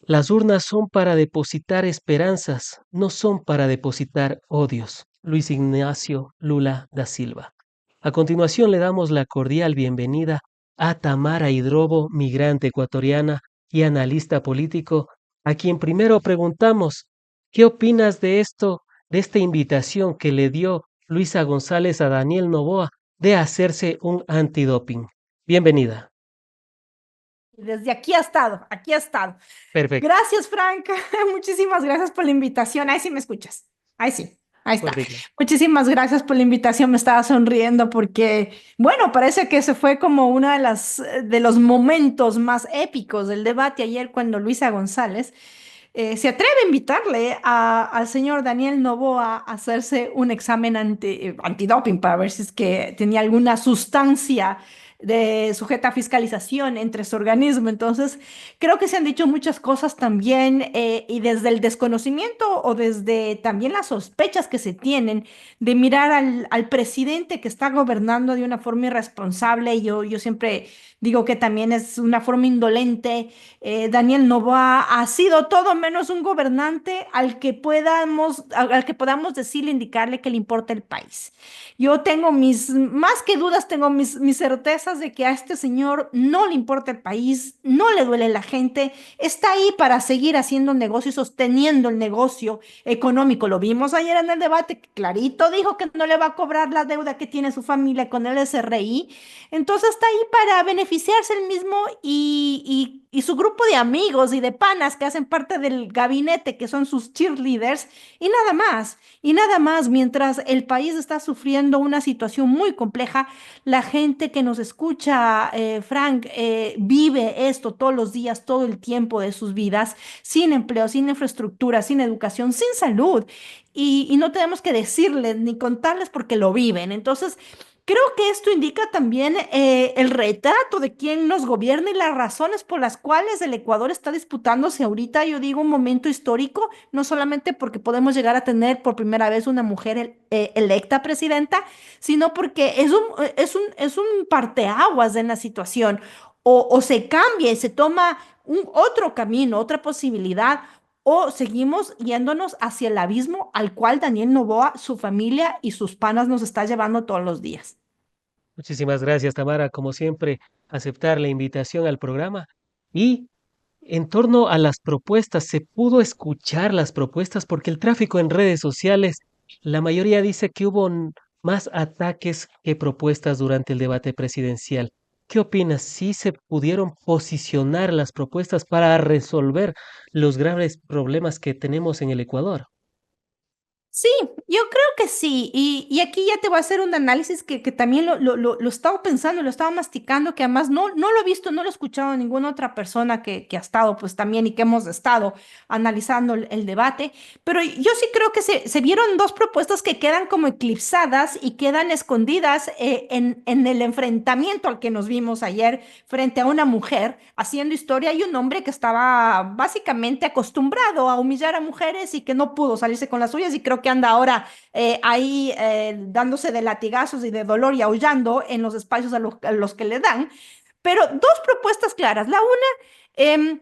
Las urnas son para depositar esperanzas, no son para depositar odios. Luis Ignacio Lula da Silva. A continuación le damos la cordial bienvenida a Tamara Hidrobo, migrante ecuatoriana y analista político, a quien primero preguntamos, ¿qué opinas de esto, de esta invitación que le dio Luisa González a Daniel Noboa de hacerse un antidoping? Bienvenida. Desde aquí ha estado, aquí ha estado. Perfecto, Gracias, Frank. Muchísimas gracias por la invitación. Ahí sí me escuchas. Ahí sí, ahí está. correcto. Muchísimas gracias por la invitación. Me estaba sonriendo porque, bueno, parece que ese fue como uno de de los momentos más épicos del debate ayer cuando Luisa González se atreve a invitarle al señor Daniel Noboa a hacerse un examen antidoping para ver si es que tenía alguna sustancia sujeta a fiscalización entre su organismo. Entonces, creo que se han dicho muchas cosas también y desde el desconocimiento o desde también las sospechas que se tienen de mirar al presidente que está gobernando de una forma irresponsable. Yo siempre digo que también es una forma indolente. Daniel Noboa ha sido todo menos un gobernante al que podamos decirle, indicarle que le importa el país. Yo tengo más que dudas, tengo mis certezas de que a este señor no le importa el país, no le duele la gente, está ahí para seguir haciendo negocio y sosteniendo el negocio económico. Lo vimos ayer en el debate, que clarito dijo que no le va a cobrar la deuda que tiene su familia con el SRI. Entonces está ahí para beneficiarse él mismo y su grupo de amigos y de panas que hacen parte del gabinete, que son sus cheerleaders, y nada más. Y nada más, mientras el país está sufriendo una situación muy compleja, la gente que nos escucha, Frank, vive esto todos los días, todo el tiempo de sus vidas, sin empleo, sin infraestructura, sin educación, sin salud. Y no tenemos que decirles ni contarles porque lo viven. Entonces, creo que esto indica también el retrato de quién nos gobierna y las razones por las cuales el Ecuador está disputándose ahorita, yo digo, un momento histórico, no solamente porque podemos llegar a tener por primera vez una mujer electa presidenta, sino porque es un parteaguas en la situación. O se cambia y se toma un otro camino, otra posibilidad, o seguimos yéndonos hacia el abismo al cual Daniel Noboa, su familia y sus panas nos está llevando todos los días. Muchísimas gracias, Tamara, como siempre, aceptar la invitación al programa. Y en torno a las propuestas, ¿se pudo escuchar las propuestas? Porque el tráfico en redes sociales, la mayoría dice que hubo más ataques que propuestas durante el debate presidencial. ¿Qué opinas? ¿Sí se pudieron posicionar las propuestas para resolver los graves problemas que tenemos en el Ecuador? Sí, yo creo que sí. Y aquí ya te voy a hacer un análisis que también lo he estado pensando, lo he estado masticando, que además no lo he visto, no lo he escuchado de ninguna otra persona que ha estado pues también y que hemos estado analizando el debate. Pero yo sí creo que se vieron dos propuestas que quedan como eclipsadas y quedan escondidas en el enfrentamiento al que nos vimos ayer frente a una mujer haciendo historia y un hombre que estaba básicamente acostumbrado a humillar a mujeres y que no pudo salirse con las suyas y creo que anda ahora ahí dándose de latigazos y de dolor y aullando en los espacios a los que le dan. Pero dos propuestas claras. La una,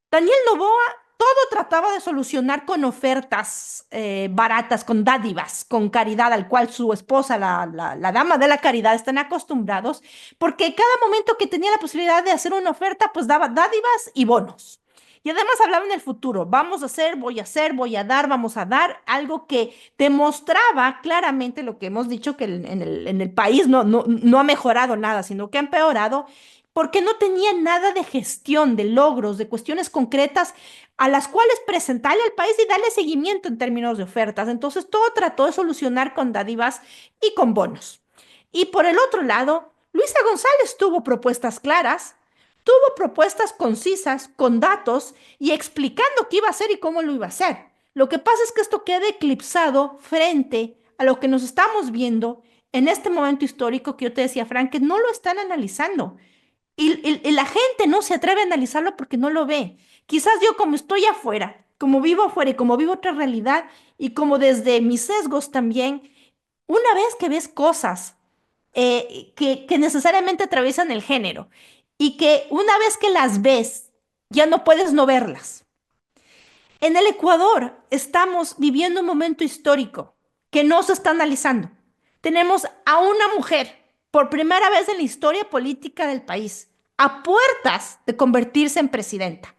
Daniel Noboa todo trataba de solucionar con ofertas baratas, con dádivas, con caridad, al cual su esposa, la dama de la caridad, están acostumbrados, porque cada momento que tenía la posibilidad de hacer una oferta, pues daba dádivas y bonos. Y además hablaba en el futuro, vamos a hacer, voy a dar, vamos a dar, algo que demostraba claramente lo que hemos dicho, que en el país no ha mejorado nada, sino que ha empeorado, porque no tenía nada de gestión, de logros, de cuestiones concretas a las cuales presentarle al país y darle seguimiento en términos de ofertas. Entonces, todo trató de solucionar con dádivas y con bonos. Y por el otro lado, Luisa González tuvo propuestas claras, tuvo propuestas concisas, con datos y explicando qué iba a hacer y cómo lo iba a hacer. Lo que pasa es que esto queda eclipsado frente a lo que nos estamos viendo en este momento histórico que yo te decía, Frank, que no lo están analizando. Y la gente no se atreve a analizarlo porque no lo ve. Quizás yo como estoy afuera y como vivo otra realidad y como desde mis sesgos también, una vez que ves cosas que necesariamente atraviesan el género y que una vez que las ves, ya no puedes no verlas. En el Ecuador estamos viviendo un momento histórico que no se está analizando. Tenemos a una mujer, por primera vez en la historia política del país, a puertas de convertirse en presidenta.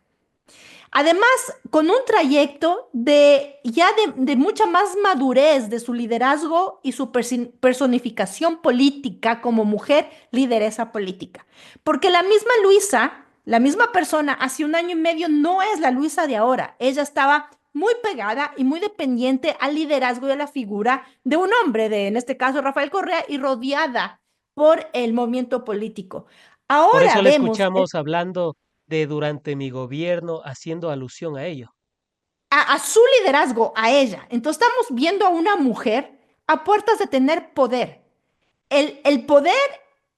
Además, con un trayecto de mucha más madurez de su liderazgo y su personificación política como mujer lideresa política. Porque la misma Luisa, la misma persona, hace un año y medio no es la Luisa de ahora. Ella estaba muy pegada y muy dependiente al liderazgo y a la figura de un hombre, en este caso Rafael Correa, y rodeada por el movimiento político. Por Ahora eso le vemos escuchamos hablando de durante mi gobierno, haciendo alusión a ello. a su liderazgo, a ella. Entonces estamos viendo a una mujer a puertas de tener poder. El poder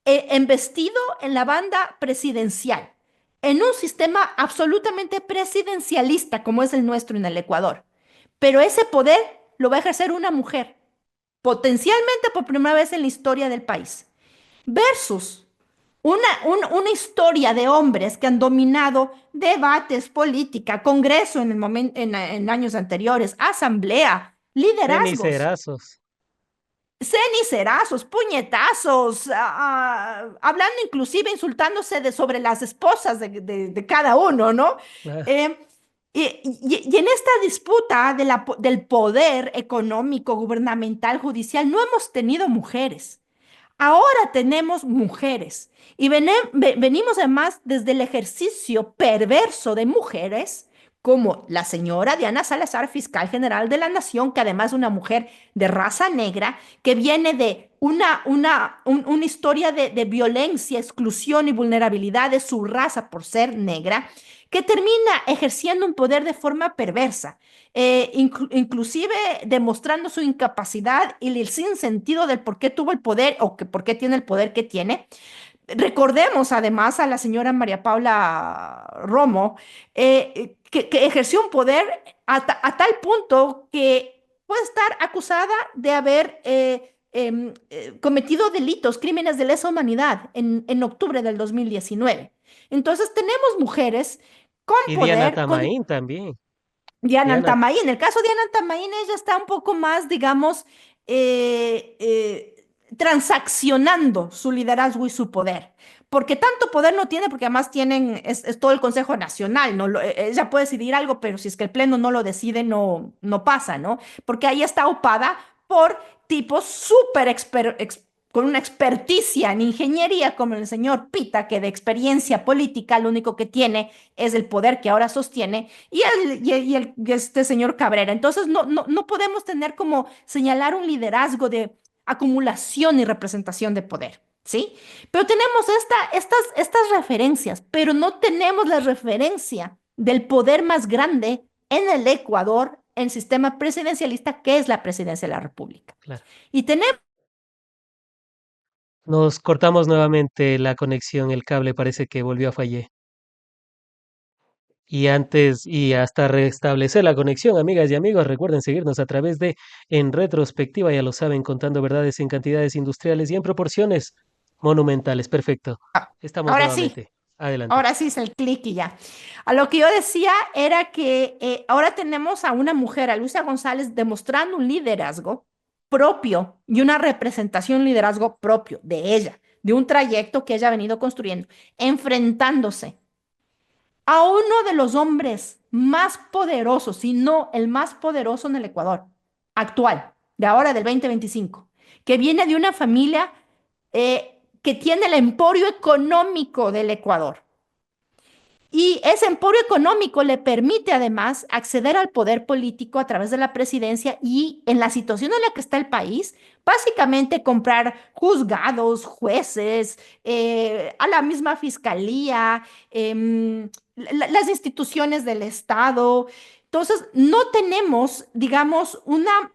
embestido en la banda presidencial, en un sistema absolutamente presidencialista como es el nuestro en el Ecuador. Pero ese poder lo va a ejercer una mujer, potencialmente por primera vez en la historia del país, versus una historia de hombres que han dominado debates, política, Congreso en años anteriores, asamblea, liderazgos, Cenicerazos. cenicerazos, puñetazos, hablando inclusive, insultándose sobre las esposas de cada uno, ¿no? Ah, Eh, y en esta disputa del poder económico, gubernamental, judicial, no hemos tenido mujeres. Ahora tenemos mujeres y venimos además desde el ejercicio perverso de mujeres, como la señora Diana Salazar, fiscal general de la Nación, que además es una mujer de raza negra, que viene de una historia de violencia, exclusión y vulnerabilidad de su raza por ser negra, que termina ejerciendo un poder de forma perversa, inclusive demostrando su incapacidad y el sinsentido del por qué tuvo el poder o que por qué tiene el poder que tiene. Recordemos además a la señora María Paula Romo, que ejerció un poder a tal punto que puede estar acusada de haber cometido delitos, crímenes de lesa humanidad en octubre del 2019. Entonces tenemos mujeres con y Diana poder, con Tamaín también. Diana Diana, Antamaí. En el caso de Diana Antamaín, ella está un poco más, digamos, transaccionando su liderazgo y su poder. Porque tanto poder no tiene, porque además es todo el Consejo Nacional, ¿no? Ella puede decidir algo, pero si es que el Pleno no lo decide, no pasa, ¿no? Porque ahí está ocupada por tipos súper con una experticia en ingeniería, como el señor Pita, que de experiencia política lo único que tiene es el poder que ahora sostiene y este señor Cabrera. Entonces, no podemos tener como señalar un liderazgo de acumulación y representación de poder, ¿sí? Pero tenemos estas referencias, pero no tenemos la referencia del poder más grande en el Ecuador, en sistema presidencialista, que es la presidencia de la República. claro. Y tenemos Nos cortamos nuevamente la conexión, el cable parece que volvió a fallar. Y hasta restablecer la conexión, amigas y amigos, recuerden seguirnos a través de En Retrospectiva, ya lo saben, contando verdades en cantidades industriales y en proporciones monumentales. Perfecto. Estamos ahora sí. nuevamente. Adelante. Ahora sí es el clic y ya. A lo que yo decía era que ahora tenemos a una mujer, a Luisa González, demostrando un liderazgo propio y una representación, un liderazgo propio de ella, de un trayecto que ella ha venido construyendo, enfrentándose a uno de los hombres más poderosos, si no el más poderoso en el Ecuador actual, de ahora del 2025, que viene de una familia que tiene el emporio económico del Ecuador y ese emporio económico le permite además acceder al poder político a través de la presidencia y en la situación en la que está el país, básicamente comprar juzgados, jueces, a la misma fiscalía, las instituciones del Estado. Entonces, no tenemos, digamos, una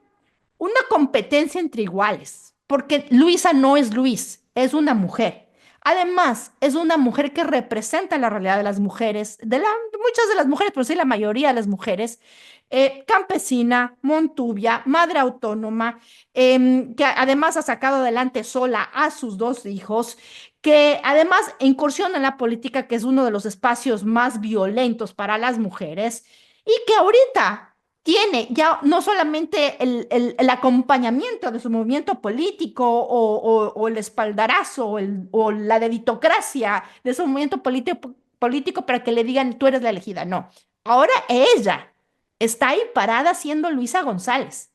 competencia entre iguales, porque Luisa no es Luis, es una mujer. Además, es una mujer que representa la realidad de las mujeres, muchas de las mujeres, pero sí la mayoría de las mujeres, campesina, montubia, madre autónoma, que además ha sacado adelante sola a sus dos hijos, que además incursiona en la política, que es uno de los espacios más violentos para las mujeres, y que ahorita tiene ya no solamente el acompañamiento de su movimiento político o el espaldarazo o la deditocracia de su movimiento político para que le digan tú eres la elegida. No, ahora ella está ahí parada siendo Luisa González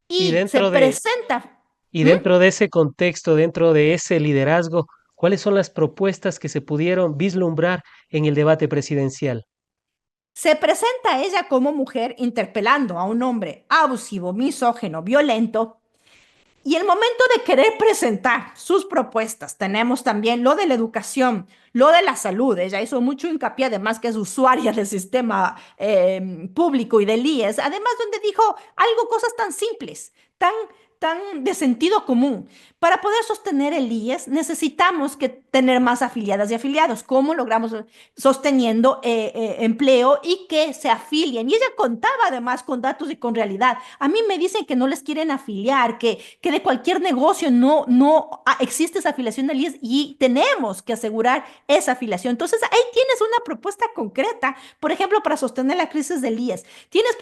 Y y se dentro de, presenta. y ¿Mm? dentro de ese contexto, dentro de ese liderazgo, ¿cuáles son las propuestas que se pudieron vislumbrar en el debate presidencial? Se presenta ella como mujer interpelando a un hombre abusivo, misógeno, violento. Y el momento de querer presentar sus propuestas, tenemos también lo de la educación, lo de la salud. Ella hizo mucho hincapié, además que es usuaria del sistema público y del IES, además donde dijo algo, cosas tan simples, tan de sentido común. Para poder sostener el IES necesitamos que tener más afiliadas y afiliados. ¿Cómo logramos sosteniendo empleo y que se afilien? Y ella contaba además con datos y con realidad. A mí me dicen que no les quieren afiliar, que de cualquier negocio no existe esa afiliación del IES y tenemos que asegurar esa afiliación. Entonces, ahí tienes una propuesta concreta, por ejemplo, para sostener la crisis del IES. Tenías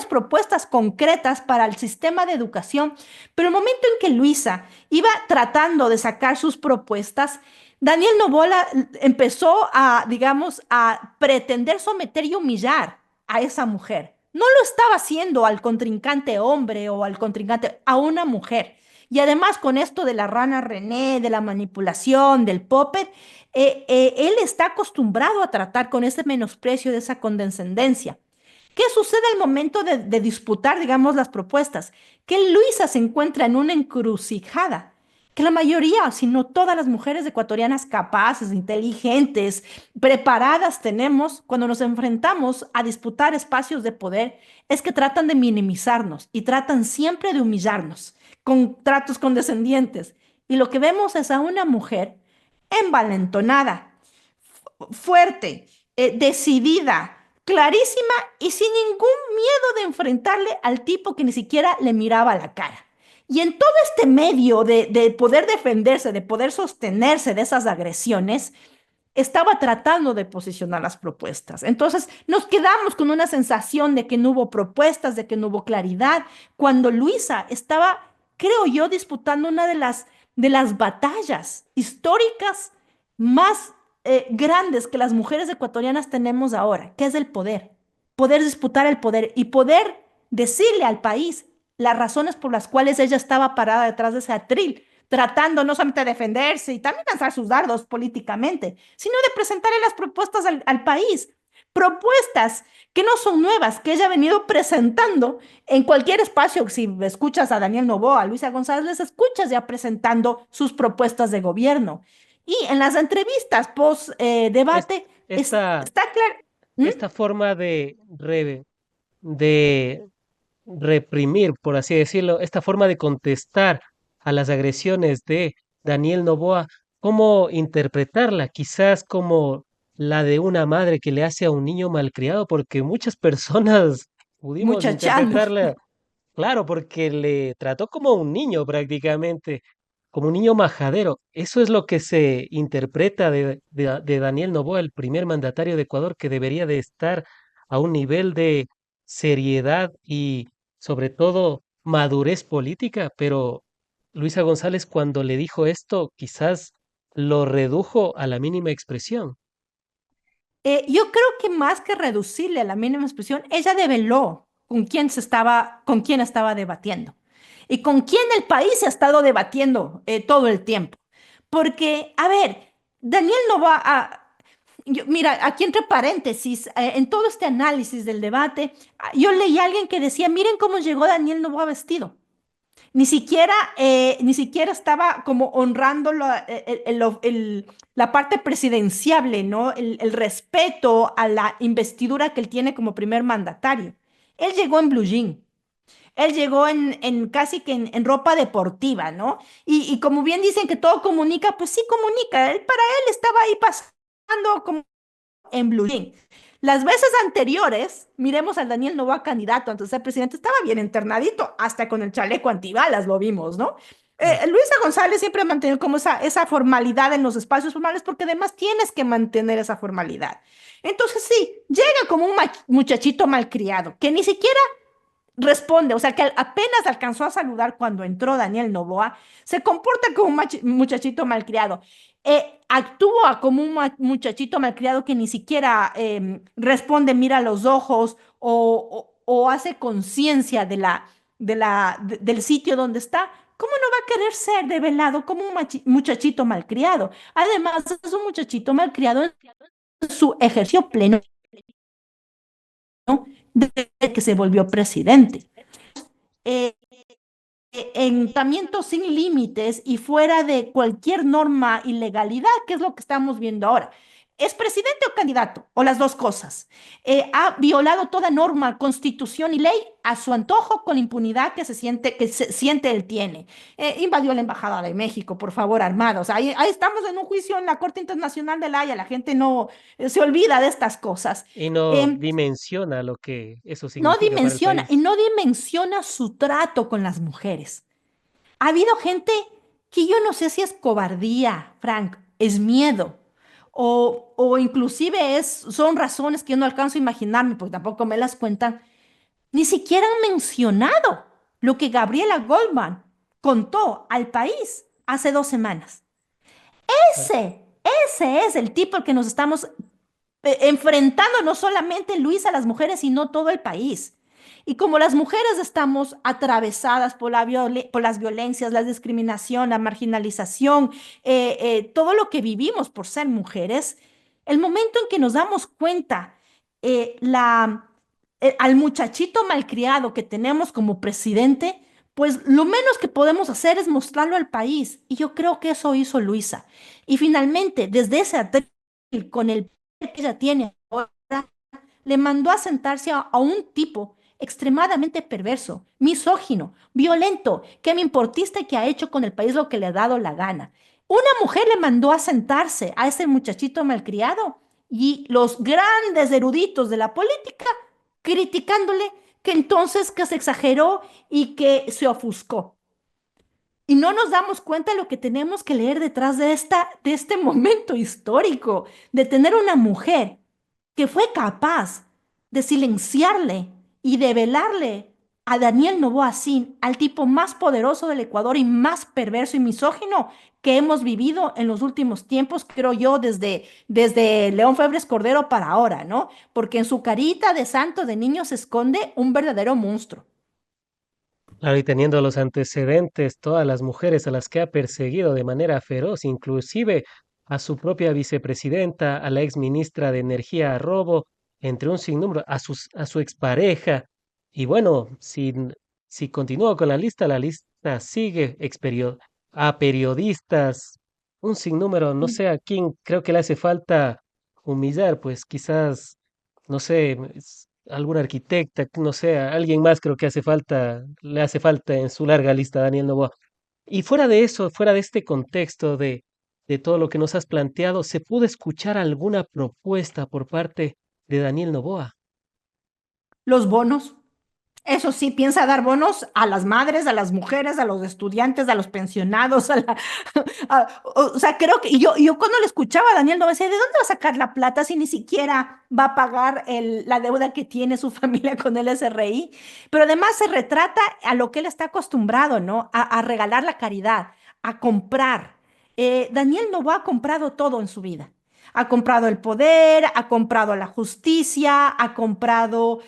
propuestas concretas para el sistema de educación, pero el momento en que Luisa iba tratando de sacar sus propuestas, Daniel Noboa empezó a, digamos, a pretender someter y humillar a esa mujer. No lo estaba haciendo al contrincante hombre o al contrincante, a una mujer. Y además con esto de la rana René, de la manipulación, del puppet, él está acostumbrado a tratar con ese menosprecio, de esa condescendencia. ¿Qué sucede al momento de disputar, digamos, las propuestas? Que Luisa se encuentra en una encrucijada, que la mayoría, si no todas las mujeres ecuatorianas capaces, inteligentes, preparadas tenemos cuando nos enfrentamos a disputar espacios de poder, es que tratan de minimizarnos y tratan siempre de humillarnos con tratos condescendientes. Y lo que vemos es a una mujer envalentonada, fuerte, decidida, clarísima y sin ningún miedo de enfrentarle al tipo que ni siquiera le miraba a la cara. Y en todo este medio de poder defenderse, de poder sostenerse de esas agresiones, estaba tratando de posicionar las propuestas. Entonces nos quedamos con una sensación de que no hubo propuestas, de que no hubo claridad, cuando Luisa estaba, creo yo, disputando una de las batallas históricas más grandes que las mujeres ecuatorianas tenemos ahora, que es el poder. Poder disputar el poder y poder decirle al país las razones por las cuales ella estaba parada detrás de ese atril, tratando no solamente de defenderse y también lanzar sus dardos políticamente, sino de presentarle las propuestas al país. Propuestas que no son nuevas, que ella ha venido presentando en cualquier espacio. Si escuchas a Daniel Noboa, a Luisa González, les escuchas ya presentando sus propuestas de gobierno. Y en las entrevistas post Es- debate esta, está claro. ¿Mm? esta forma de reprimir, por así decirlo, esta forma de contestar a las agresiones de Daniel Noboa, ¿cómo interpretarla? Quizás como la de una madre que le hace a un niño malcriado, porque muchas personas pudimos Muchachando. interpretarla, claro, porque le trató como un niño prácticamente, como un niño majadero. Eso es lo que se interpreta de Daniel Noboa, el primer mandatario de Ecuador, que debería de estar a un nivel de seriedad y sobre todo madurez política, pero Luisa González cuando le dijo esto quizás lo redujo a la mínima expresión. Yo creo que más que reducirle a la mínima expresión, ella develó con quién estaba debatiendo y con quién el país se ha estado debatiendo todo el tiempo. Porque, a ver, Daniel no va a... mira, aquí entre paréntesis, en todo este análisis del debate, yo leí a alguien que decía, miren cómo llegó Daniel Noboa vestido. Ni siquiera estaba como honrando la parte presidenciable, ¿no? El respeto a la investidura que él tiene como primer mandatario. Él llegó en blue jean, él llegó en casi que en ropa deportiva, ¿no? Y como bien dicen que todo comunica, pues sí comunica. Para él estaba ahí pasando como en blue jean. Las veces anteriores, miremos al Daniel Noboa candidato antes de ser presidente, estaba bien internadito, hasta con el chaleco antibalas lo vimos, ¿no? Luisa González siempre ha mantenido como esa formalidad en los espacios formales, porque además tienes que mantener esa formalidad. Entonces sí, llega como un muchachito malcriado, que ni siquiera responde, o sea, que apenas alcanzó a saludar cuando entró Daniel Noboa, se comporta como un muchachito malcriado. Actúa como un muchachito malcriado que ni siquiera responde, mira a los ojos o hace conciencia del sitio donde está. ¿Cómo no va a querer ser develado como un muchachito malcriado? Además, es un muchachito malcriado en su ejercicio pleno de que se volvió presidente. Eh, Tratamiento sin límites y fuera de cualquier norma y legalidad, que es lo que estamos viendo ahora. ¿Es presidente o candidato? O las dos cosas. Ha violado toda norma, constitución y ley a su antojo con la impunidad que se siente él tiene. Invadió la Embajada de México, por favor, armados. Ahí estamos en un juicio en la Corte Internacional de La Haya. La gente no se olvida de estas cosas. Y no Eh, dimensiona lo que eso no significa para el dimensiona y país. no dimensiona su trato con las mujeres. Ha habido gente que yo no sé si es cobardía, Frank, es miedo, o inclusive son razones que yo no alcanzo a imaginarme, porque tampoco me las cuentan. Ni siquiera han mencionado lo que Gabriela Goldman contó al país hace 2 semanas. Ah, Ese es el tipo al que nos estamos enfrentando no solamente Luis a las mujeres, sino todo el país. Y como las mujeres estamos atravesadas por por las violencias, la discriminación, la marginalización, todo lo que vivimos por ser mujeres, el momento en que nos damos cuenta al muchachito malcriado que tenemos como presidente, pues lo menos que podemos hacer es mostrarlo al país. Y yo creo que eso hizo Luisa. Y finalmente, desde ese atril, con el que ella tiene ahora, le mandó a sentarse a un tipo extremadamente perverso, misógino, violento, que me importista y que ha hecho con el país lo que le ha dado la gana. Una mujer le mandó a sentarse a ese muchachito malcriado y los grandes eruditos de la política criticándole que entonces que se exageró y que se ofuscó. Y no nos damos cuenta de lo que tenemos que leer detrás de este momento histórico, de tener una mujer que fue capaz de silenciarle y de velarle a Daniel Noboa Sin, al tipo más poderoso del Ecuador y más perverso y misógino que hemos vivido en los últimos tiempos, creo yo, desde León Febres Cordero para ahora, ¿no? Porque en su carita de santo de niño se esconde un verdadero monstruo. claro, y teniendo los antecedentes, todas las mujeres a las que ha perseguido de manera feroz, inclusive a su propia vicepresidenta, a la ex ministra de Energía Robo, entre un sinnúmero, a su expareja. Y bueno, si continúo con la lista sigue a periodistas, un sinnúmero, no sé a quién creo que le hace falta humillar, pues quizás, no sé, algún arquitecta, no sé, a alguien más creo que le hace falta en su larga lista Daniel Noboa. Y fuera de eso, fuera de este contexto de todo lo que nos has planteado, ¿se pudo escuchar alguna propuesta por parte de Daniel Noboa? Los bonos. Eso sí, piensa dar bonos a las madres, a las mujeres, a los estudiantes, a los pensionados, o sea, creo que y yo cuando le escuchaba a Daniel, no decía, ¿de dónde va a sacar la plata si ni siquiera va a pagar la deuda que tiene su familia con el SRI? Pero además se retrata a lo que él está acostumbrado, ¿no? A regalar la caridad, a comprar. Daniel no ha comprado todo en su vida. Ha comprado el poder, ha comprado la justicia, ha comprado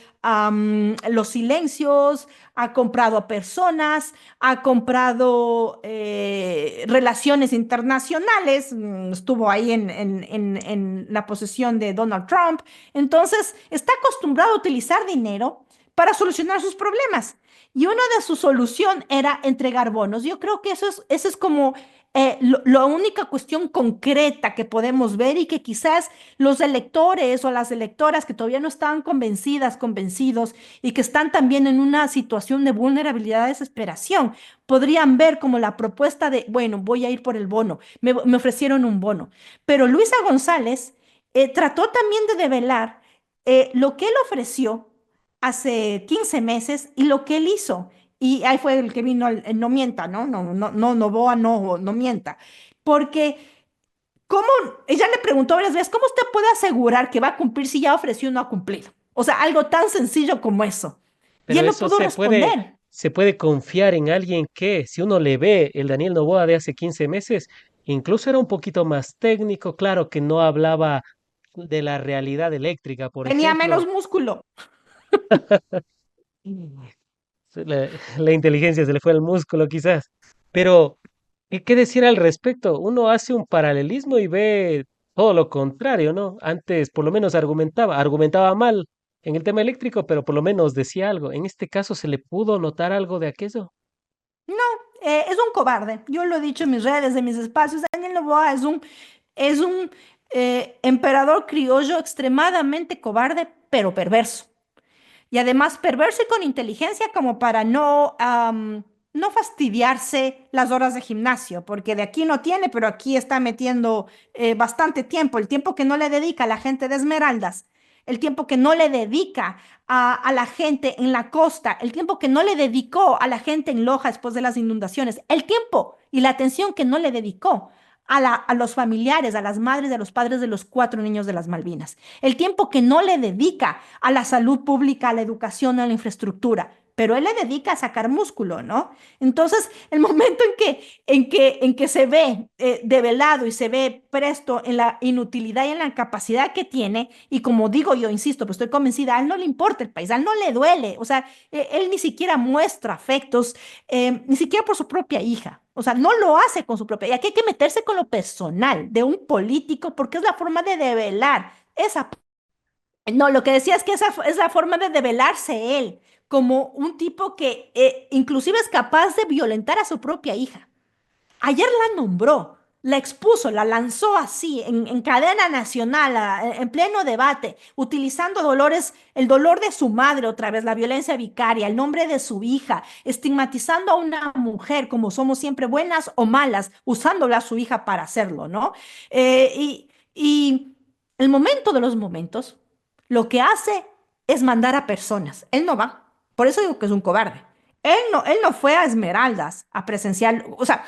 los silencios, ha comprado a personas, ha comprado relaciones internacionales, estuvo ahí en la posesión de Donald Trump. Entonces, está acostumbrado a utilizar dinero para solucionar sus problemas. Y una de sus soluciones era entregar bonos. Yo creo que eso es como la única cuestión concreta que podemos ver y que quizás los electores o las electoras que todavía no están convencidas, convencidos y que están también en una situación de vulnerabilidad, desesperación, podrían ver como la propuesta de, bueno, voy a ir por el bono, me ofrecieron un bono. Pero Luisa González trató también de develar lo que él ofreció hace 15 meses y lo que él hizo. Y ahí fue el que vino el no mienta, ¿no? Novoa, no mienta. Porque, ¿cómo? Ella le preguntó varias veces, ¿cómo usted puede asegurar que va a cumplir si ya ofreció y no ha cumplido? O sea, algo tan sencillo como eso. Y Pero él no eso pudo responder. se puede confiar en alguien que, si uno le ve el Daniel Noboa de hace 15 meses, incluso era un poquito más técnico, claro que no hablaba de la realidad eléctrica, por Tenía menos ejemplo. músculo. Mm. La inteligencia se le fue al músculo quizás. Pero, ¿qué decir al respecto? Uno hace un paralelismo y ve todo lo contrario, ¿no? Antes por lo menos argumentaba mal en el tema eléctrico, pero por lo menos decía algo. En este caso se le pudo notar algo de aquello. No, es un cobarde. Yo lo he dicho en mis redes, en mis espacios. Daniel Noboa es un emperador criollo extremadamente cobarde, pero perverso. Y además perverso y con inteligencia como para no fastidiarse las horas de gimnasio, porque de aquí no tiene, pero aquí está metiendo bastante tiempo, el tiempo que no le dedica a la gente de Esmeraldas, el tiempo que no le dedica a la gente en la costa, el tiempo que no le dedicó a la gente en Loja después de las inundaciones, el tiempo y la atención que no le dedicó a los familiares, a las madres, a los padres de los 4 niños de las Malvinas, el tiempo que no le dedica a la salud pública, a la educación, a la infraestructura, pero él le dedica a sacar músculo, ¿no? Entonces, el momento en que se ve develado y se ve presto en la inutilidad y en la capacidad que tiene, y como digo yo, insisto, pues estoy convencida, a él no le importa el país, a él no le duele, o sea, él ni siquiera muestra afectos, ni siquiera por su propia hija. O sea, no lo hace con su propia. Y aquí hay que meterse con lo personal de un político porque es la forma de develar esa. No, lo que decía es que esa es la forma de develarse él, como un tipo que inclusive es capaz de violentar a su propia hija. Ayer la nombró, la expuso, la lanzó así, en cadena nacional, en pleno debate, utilizando el dolor de su madre otra vez, la violencia vicaria, el nombre de su hija, estigmatizando a una mujer como somos siempre buenas o malas, usándola a su hija para hacerlo, ¿no? Y el momento de los momentos, lo que hace es mandar a personas. Él no va. Por eso digo que es un cobarde. Él no fue a Esmeraldas a presenciar, o sea,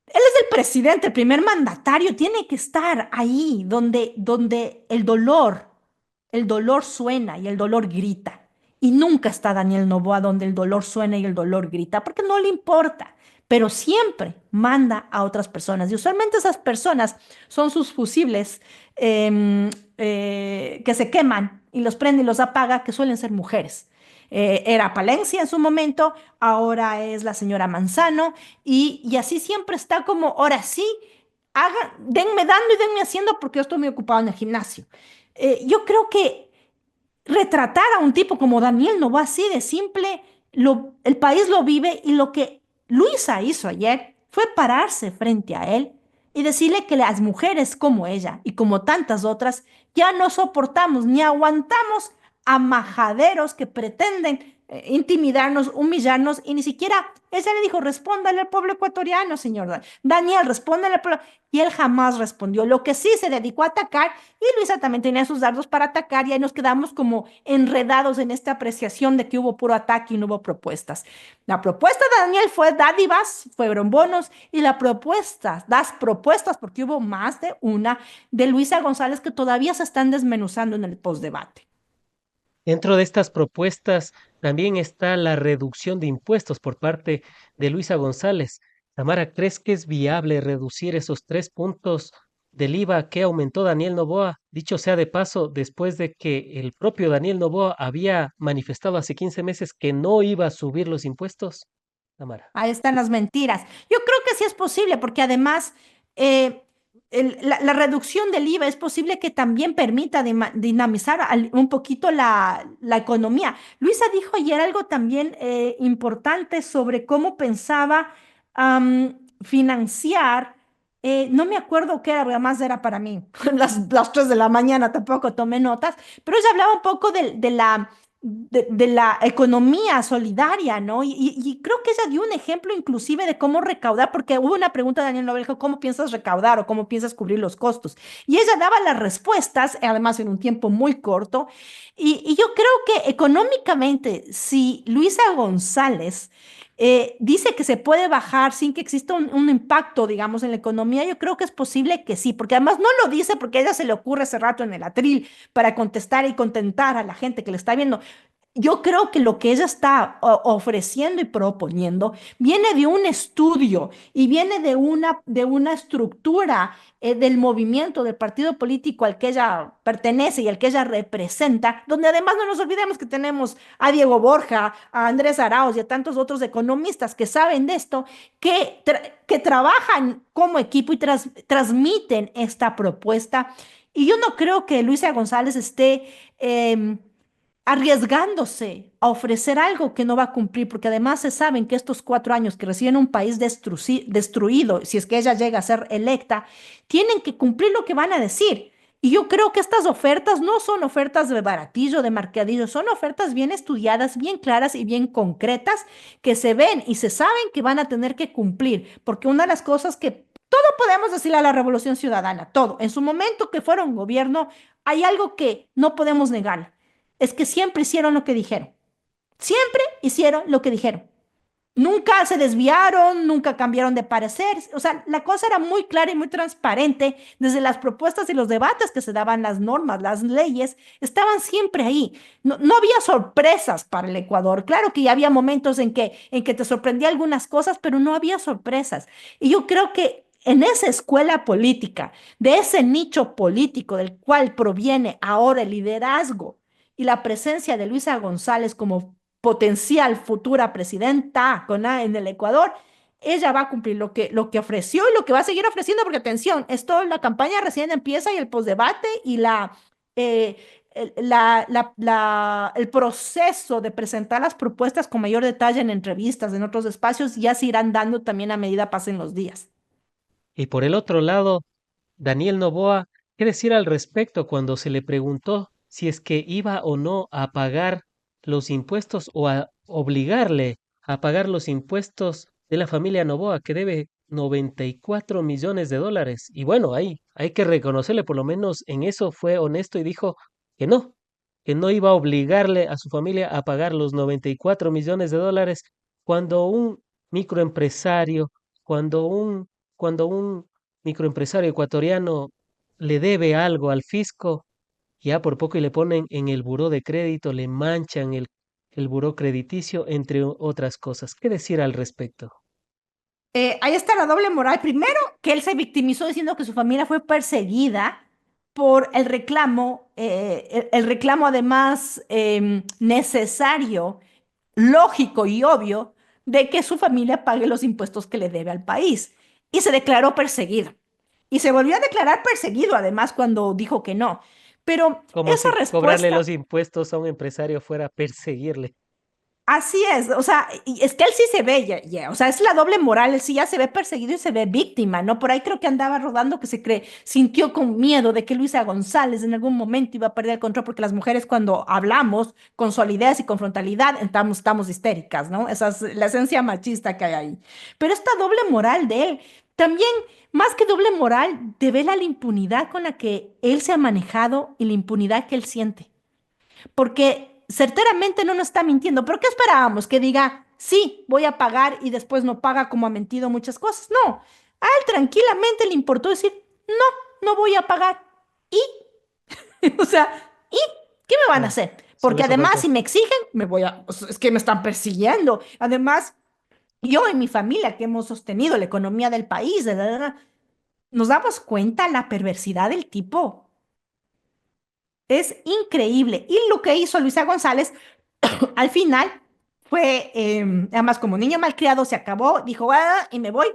él es el presidente, el primer mandatario, tiene que estar ahí donde el dolor suena y el dolor grita. Y nunca está Daniel Noboa donde el dolor suena y el dolor grita, porque no le importa, pero siempre manda a otras personas. Y usualmente esas personas son sus fusibles que se queman y los prende y los apaga, que suelen ser mujeres. Era Palencia en su momento, ahora es la señora Manzano, y así siempre está como, ahora sí, denme dando y denme haciendo porque yo estoy muy ocupado en el gimnasio. Yo creo que retratar a un tipo como Daniel no va así de simple, el país lo vive y lo que Luisa hizo ayer fue pararse frente a él y decirle que las mujeres como ella y como tantas otras ya no soportamos ni aguantamos a majaderos que pretenden intimidarnos, humillarnos y ni siquiera, ella le dijo, respóndale al pueblo ecuatoriano, señor Daniel, respóndale al pueblo. Y él jamás respondió. Lo que sí se dedicó a atacar y Luisa también tenía sus dardos para atacar y ahí nos quedamos como enredados en esta apreciación de que hubo puro ataque y no hubo propuestas. La propuesta de Daniel fue dádivas, fueron bonos y las propuestas, porque hubo más de una, de Luisa González que todavía se están desmenuzando en el postdebate. Dentro de estas propuestas también está la reducción de impuestos por parte de Luisa González. Tamara, ¿crees que es viable reducir esos 3 puntos del IVA que aumentó Daniel Noboa? Dicho sea de paso, después de que el propio Daniel Noboa había manifestado hace 15 meses que no iba a subir los impuestos. Tamara. Ahí están las mentiras. Yo creo que sí es posible, porque además eh, la reducción del IVA es posible que también permita dinamizar un poquito la economía. Luisa dijo ayer algo también importante sobre cómo pensaba financiar. No me acuerdo qué era, porque además era para mí, las 3 de la mañana tampoco tomé notas, pero ella hablaba un poco de la economía solidaria, ¿no? Y creo que ella dio un ejemplo inclusive de cómo recaudar, porque hubo una pregunta de Daniel Nobel, dijo, ¿cómo piensas recaudar o cómo piensas cubrir los costos? Y ella daba las respuestas, además en un tiempo muy corto, y yo creo que económicamente, si Luisa González dice que se puede bajar sin que exista un impacto, digamos, en la economía. Yo creo que es posible que sí, porque además no lo dice porque a ella se le ocurre ese rato en el atril para contestar y contentar a la gente que le está viendo. Yo creo que lo que ella está ofreciendo y proponiendo viene de un estudio y viene de una estructura del movimiento, del partido político al que ella pertenece y al que ella representa, donde además no nos olvidemos que tenemos a Diego Borja, a Andrés Arauz y a tantos otros economistas que saben de esto, que trabajan como equipo y transmiten esta propuesta. Y yo no creo que Luisa González esté arriesgándose a ofrecer algo que no va a cumplir, porque además se saben que estos 4 años que reciben un país destruido, si es que ella llega a ser electa, tienen que cumplir lo que van a decir. Y yo creo que estas ofertas no son ofertas de baratillo, de marcadillo, son ofertas bien estudiadas, bien claras y bien concretas, que se ven y se saben que van a tener que cumplir, porque una de las cosas que todo podemos decirle a la Revolución Ciudadana, todo, en su momento que fueron gobierno, hay algo que no podemos negar, es que siempre hicieron lo que dijeron. Siempre hicieron lo que dijeron. Nunca se desviaron, nunca cambiaron de parecer. O sea, la cosa era muy clara y muy transparente. Desde las propuestas y los debates que se daban, las normas, las leyes, estaban siempre ahí. No, no había sorpresas para el Ecuador. Claro que ya había momentos en que te sorprendía algunas cosas, pero no había sorpresas. Y yo creo que en esa escuela política, de ese nicho político del cual proviene ahora el liderazgo y la presencia de Luisa González como potencial futura presidenta con A en el Ecuador, ella va a cumplir lo que ofreció y lo que va a seguir ofreciendo, porque atención, esto, la campaña recién empieza y el postdebate y eh, el proceso de presentar las propuestas con mayor detalle en entrevistas, en otros espacios, ya se irán dando también a medida pasen los días. Y por el otro lado, Daniel Noboa, ¿qué decir al respecto cuando se le preguntó si es que iba o no a pagar los impuestos o a obligarle a pagar los impuestos de la familia Noboa, que debe 94 millones de dólares? Y bueno, ahí hay que reconocerle, por lo menos en eso fue honesto y dijo que no iba a obligarle a su familia a pagar los 94 millones de dólares cuando un microempresario, cuando cuando un microempresario ecuatoriano le debe algo al fisco, ya por poco y le ponen en el buró de crédito, le manchan el buró crediticio, entre otras cosas. ¿Qué decir al respecto? Ahí está la doble moral. Primero, que él se victimizó diciendo que su familia fue perseguida por el reclamo además necesario, lógico y obvio de que su familia pague los impuestos que le debe al país. Y se declaró perseguido. Y se volvió a declarar perseguido además cuando dijo que no. Pero Como esa si cobrarle respuesta los impuestos a un empresario fuera perseguirle. así es, o sea, y es que él sí se ve, o sea, es la doble moral, él sí ya se ve perseguido y se ve víctima, ¿no? Por ahí creo que andaba rodando que sintió con miedo de que Luisa González en algún momento iba a perder el control, porque las mujeres cuando hablamos con solidez y con frontalidad estamos histéricas, ¿no? Esa es la esencia machista que hay ahí. Pero esta doble moral de él, también, más que doble moral, devela la impunidad con la que él se ha manejado y la impunidad que él siente porque certeramente no nos está mintiendo. ¿Pero qué esperábamos? Que diga, sí, voy a pagar y después no paga como ha mentido muchas cosas. No, a él tranquilamente le importó decir, no, no voy a pagar. Y, o sea, ¿y qué me van a Ah, hacer? solo Porque eso además, faltó. si me exigen, o sea, es que me están persiguiendo. Además, yo y mi familia que hemos sostenido la economía del país, nos damos cuenta la perversidad del tipo. Es increíble. Y lo que hizo Luisa González al final fue, además como niño malcriado, se acabó, dijo, ah, y me voy.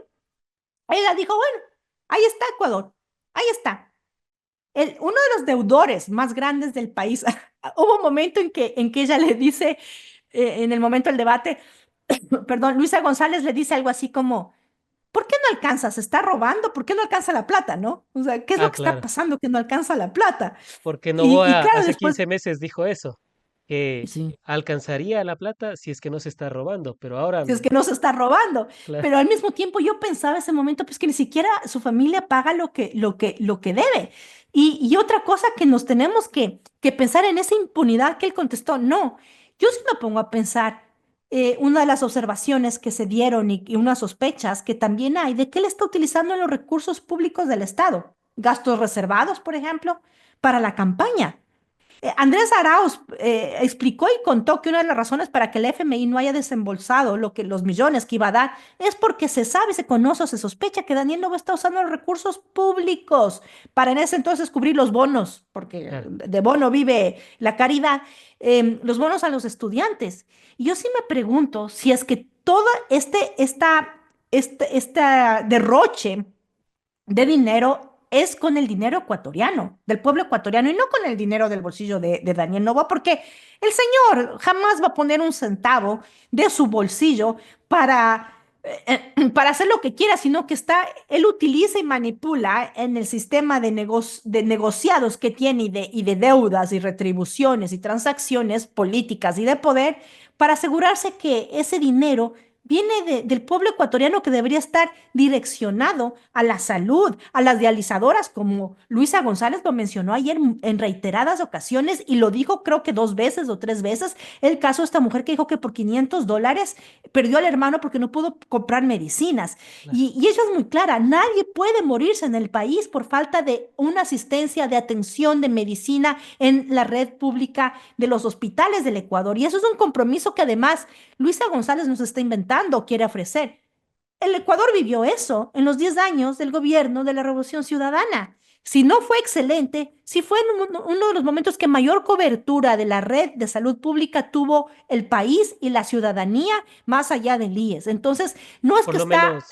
Ella dijo, bueno, ahí está Ecuador, ahí está. Uno de los deudores más grandes del país, hubo un momento en que ella le dice, en el momento del debate, perdón, Luisa González le dice algo así como, ¿por qué no alcanza? ¿Se está robando? ¿Por qué no alcanza la plata, no? O sea, ¿qué es lo Ah, que está claro, pasando que no alcanza la plata? porque Y Noboa claro, hace después, 15 meses dijo eso, que sí. alcanzaría la plata si es que no se está robando, pero ahora, Si es que no se está robando. claro, Pero al mismo tiempo yo pensaba ese momento, pues que ni siquiera su familia paga lo que debe. Y otra cosa que nos tenemos que pensar en esa impunidad que él contestó, no, yo sí me pongo a pensar, una de las observaciones que se dieron y unas sospechas que también hay de que él está utilizando los recursos públicos del Estado, gastos reservados, por ejemplo, para la campaña. Andrés Arauz explicó y contó que una de las razones para que el FMI no haya desembolsado los millones que iba a dar es porque se sabe, se conoce o se sospecha que Daniel Noboa está usando los recursos públicos para en ese entonces cubrir los bonos, porque Claro. de bono vive la caridad, los bonos a los estudiantes. Y yo sí me pregunto si es que todo este derroche de dinero es con el dinero ecuatoriano, del pueblo ecuatoriano, y no con el dinero del bolsillo de Daniel Noboa, porque el señor jamás va a poner un centavo de su bolsillo para hacer lo que quiera, sino que él utiliza y manipula en el sistema de negociados que tiene y de deudas y retribuciones y transacciones políticas y de poder para asegurarse que ese dinero viene del pueblo ecuatoriano que debería estar direccionado a la salud, a las dializadoras, como Luisa González lo mencionó ayer en reiteradas ocasiones y lo dijo creo que 2 veces o 3 veces, el caso de esta mujer que dijo que por $500 perdió al hermano porque no pudo comprar medicinas. Claro. Y ella es muy clara, nadie puede morirse en el país por falta de una asistencia de atención de medicina en la red pública de los hospitales del Ecuador. Y eso es un compromiso que además Luisa González nos está inventando o quiere ofrecer. El Ecuador vivió eso en los 10 años del gobierno de la Revolución Ciudadana. Si no fue excelente, si fue uno de los momentos que mayor cobertura de la red de salud pública tuvo el país y la ciudadanía más allá del IES. Entonces, no es Por que lo está, menos,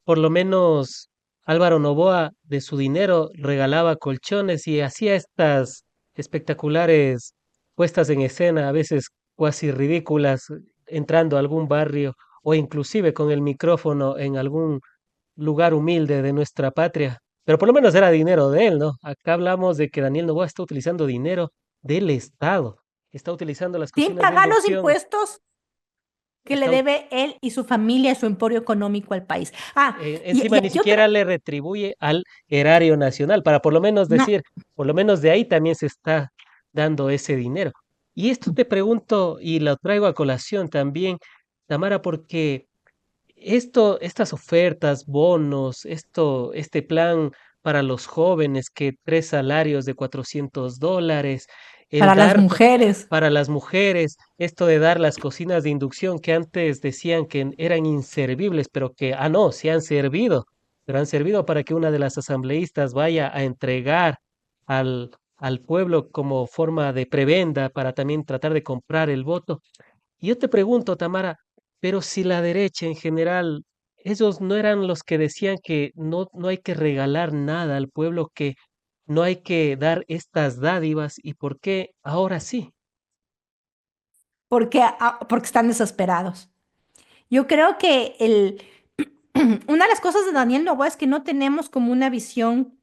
por lo menos Álvaro Noboa de su dinero regalaba colchones y hacía estas espectaculares puestas en escena, a veces cuasi ridículas, entrando a algún barrio o inclusive con el micrófono en algún lugar humilde de nuestra patria. Pero por lo menos era dinero de él, ¿no? Acá hablamos de que Daniel Noboa está utilizando dinero del Estado, está utilizando las sin cocinas de pagar los inducción, impuestos que le está debe él y su familia y su emporio económico al país. Y encima ni hay otra. siquiera le retribuye al erario nacional, para por lo menos No. decir, por lo menos de ahí también se está dando ese dinero. Y esto te pregunto y lo traigo a colación también, Tamara, porque estas ofertas, bonos, este plan para los jóvenes, que 3 salarios de $400, el Para las dar mujeres. para las mujeres, esto de dar las cocinas de inducción que antes decían que eran inservibles, pero que, no, se han servido, pero han servido para que una de las asambleístas vaya a entregar al pueblo como forma de prebenda para también tratar de comprar el voto. Y yo te pregunto, Tamara, pero si la derecha en general, ellos no eran los que decían que no hay que regalar nada al pueblo, que no hay que dar estas dádivas, ¿y por qué ahora sí? Porque están desesperados. Yo creo que una de las cosas de Daniel Noboa es que no tenemos como una visión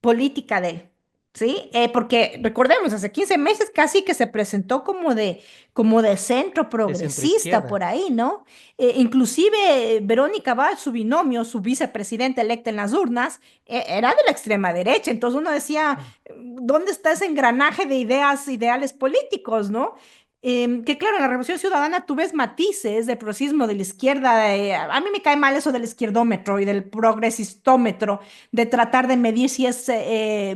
política de él, ¿sí? Porque recordemos, hace 15 meses casi que se presentó como de centro De centro progresista izquierda. por ahí, ¿no? Inclusive Verónica Abad, su binomio, su vicepresidenta electa en las urnas, era de la extrema derecha. Entonces uno decía, Claro. ¿dónde está ese engranaje de ideas, ideales políticos, ¿no? Que claro, en la Revolución Ciudadana tú ves matices de progresismo de la izquierda. A mí me cae mal eso del izquierdómetro y del progresistómetro, de tratar de medir si es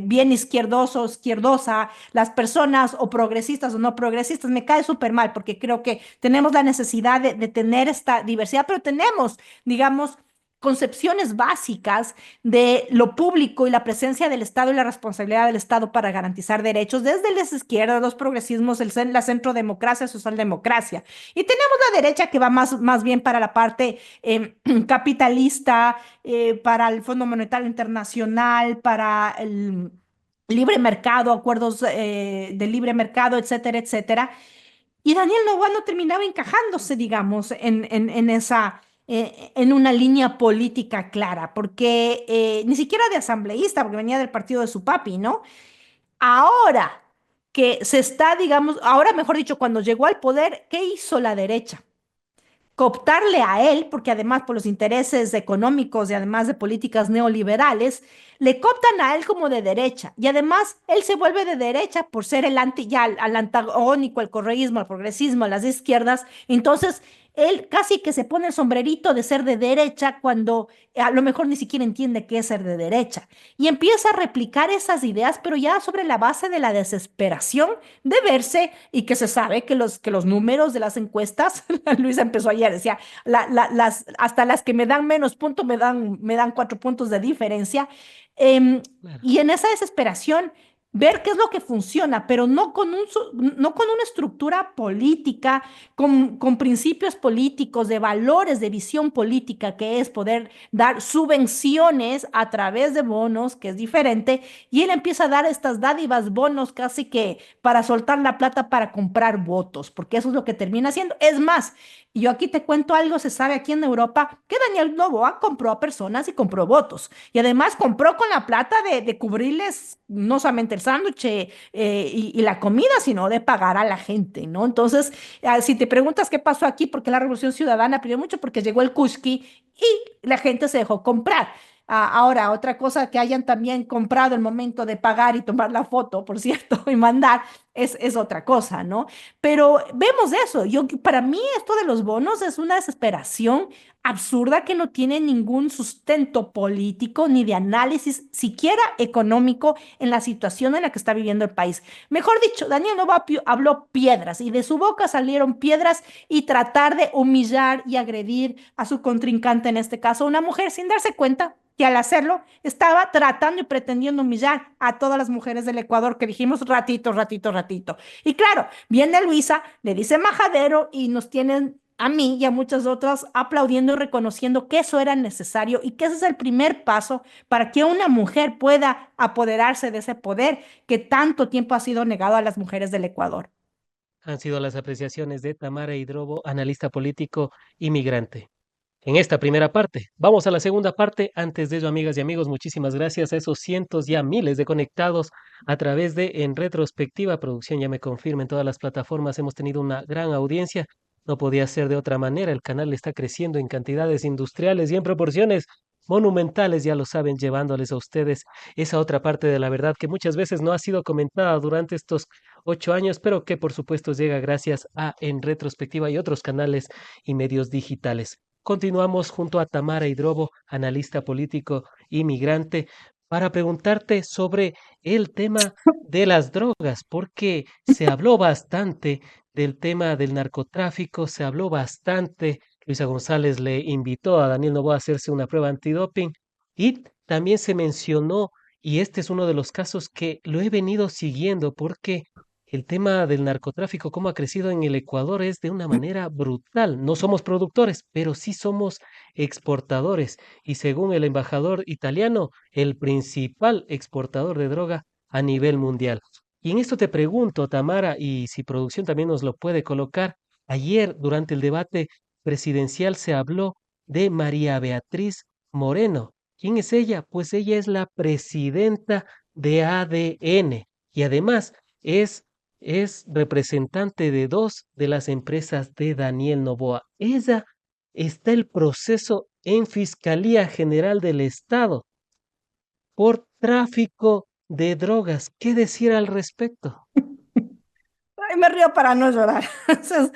bien izquierdoso o izquierdosa, las personas o progresistas o no progresistas. Me cae súper mal porque creo que tenemos la necesidad de tener esta diversidad, pero tenemos, digamos, concepciones básicas de lo público y la presencia del Estado y la responsabilidad del Estado para garantizar derechos, desde las izquierdas, los progresismos, la centrodemocracia, socialdemocracia. Y tenemos la derecha que va más bien para la parte capitalista, para el Fondo Monetario Internacional, para el libre mercado, acuerdos de libre mercado, etcétera, etcétera. Y Daniel Noboa no terminaba encajándose, digamos, en una línea política clara, porque ni siquiera de asambleísta, porque venía del partido de su papi, ¿no? Ahora que se está, digamos, ahora mejor dicho, cuando llegó al poder, ¿qué hizo la derecha? Cooptarle a él, porque además por los intereses económicos y además de políticas neoliberales, le cooptan a él como de derecha y además él se vuelve de derecha por ser el anti, ya al antagónico, al correísmo, al progresismo, a las izquierdas. Entonces, él casi que se pone el sombrerito de ser de derecha cuando a lo mejor ni siquiera entiende qué es ser de derecha. Y empieza a replicar esas ideas, pero ya sobre la base de la desesperación de verse y que se sabe que los números de las encuestas, Luisa empezó ayer, decía, hasta las que me dan menos puntos me dan 4 puntos de diferencia. Em, Claro. y en esa desesperación, ver qué es lo que funciona, pero no con no con una estructura política, con principios políticos, de valores, de visión política, que es poder dar subvenciones a través de bonos, que es diferente, y él empieza a dar estas dádivas, bonos, casi que para soltar la plata para comprar votos, porque eso es lo que termina haciendo. Es más, y yo aquí te cuento algo, se sabe aquí en Europa que Daniel Noboa compró a personas y compró votos. Y además compró con la plata de cubrirles no solamente el sándwich y la comida, sino de pagar a la gente, ¿no? Entonces, si te preguntas qué pasó aquí, porque la Revolución Ciudadana pidió mucho, porque llegó el Kuski y la gente se dejó comprar. Ahora, otra cosa que hayan también comprado el momento de pagar y tomar la foto, por cierto, y mandar, es otra cosa, ¿no? Pero vemos eso. Para mí esto de los bonos es una desesperación absurda que no tiene ningún sustento político ni de análisis siquiera económico en la situación en la que está viviendo el país. Mejor dicho, Daniel Noboa habló piedras y de su boca salieron piedras y tratar de humillar y agredir a su contrincante, en este caso una mujer, sin darse cuenta que al hacerlo estaba tratando y pretendiendo humillar a todas las mujeres del Ecuador que dijimos ratito, ratito, ratito. Y claro, viene Luisa, le dice majadero y nos tienen a mí y a muchas otras aplaudiendo y reconociendo que eso era necesario y que ese es el primer paso para que una mujer pueda apoderarse de ese poder que tanto tiempo ha sido negado a las mujeres del Ecuador. Han sido las apreciaciones de Tamara Hidrobo, analista político inmigrante. En esta primera parte. Vamos a la segunda parte. Antes de ello, amigas y amigos, muchísimas gracias a esos cientos, ya miles de conectados a través de En Retrospectiva. Producción ya me confirma en todas las plataformas. Hemos tenido una gran audiencia. No podía ser de otra manera. El canal está creciendo en cantidades industriales y en proporciones monumentales, ya lo saben, llevándoles a ustedes esa otra parte de la verdad que muchas veces no ha sido comentada durante estos 8 años, pero que por supuesto llega gracias a En Retrospectiva y otros canales y medios digitales. Continuamos junto a Tamara Hidrobo, analista político inmigrante, para preguntarte sobre el tema de las drogas, porque se habló bastante del tema del narcotráfico, se habló bastante. Luisa González le invitó a Daniel Noboa a hacerse una prueba antidoping y también se mencionó, y este es uno de los casos que lo he venido siguiendo porque el tema del narcotráfico, cómo ha crecido en el Ecuador, es de una manera brutal. No somos productores, pero sí somos exportadores. Y según el embajador italiano, el principal exportador de droga a nivel mundial. Y en esto te pregunto, Tamara, y si producción también nos lo puede colocar, ayer durante el debate presidencial se habló de María Beatriz Moreno. ¿Quién es ella? Pues ella es la presidenta de ADN y además es es representante de dos de las empresas de Daniel Noboa. Ella está el proceso en Fiscalía General del Estado por tráfico de drogas. ¿Qué decir al respecto? Ay, me río para no llorar. Entonces,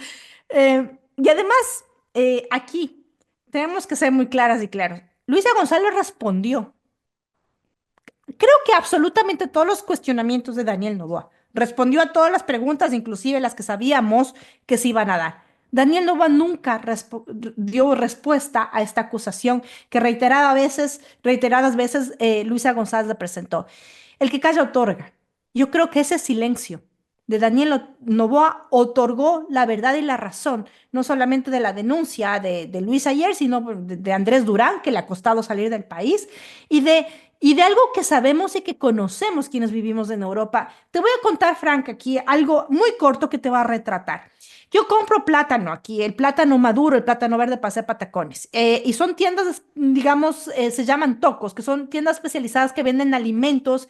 y además, aquí tenemos que ser muy claras y claros. Luisa González respondió. Creo que absolutamente todos los cuestionamientos de Daniel Noboa. Respondió a todas las preguntas, inclusive las que sabíamos que se iban a dar. Daniel Noboa nunca dio respuesta a esta acusación que reiteradas veces Luisa González le presentó. El que calla otorga. Yo creo que ese silencio de Daniel Noboa otorgó la verdad y la razón, no solamente de la denuncia de Luis ayer, sino de Andrés Durán, que le ha costado salir del país, y de algo que sabemos y que conocemos quienes vivimos en Europa. Te voy a contar, Frank, aquí algo muy corto que te va a retratar. Yo compro plátano aquí, el plátano maduro, el plátano verde para hacer patacones. Y son tiendas, digamos, se llaman tocos, que son tiendas especializadas que venden alimentos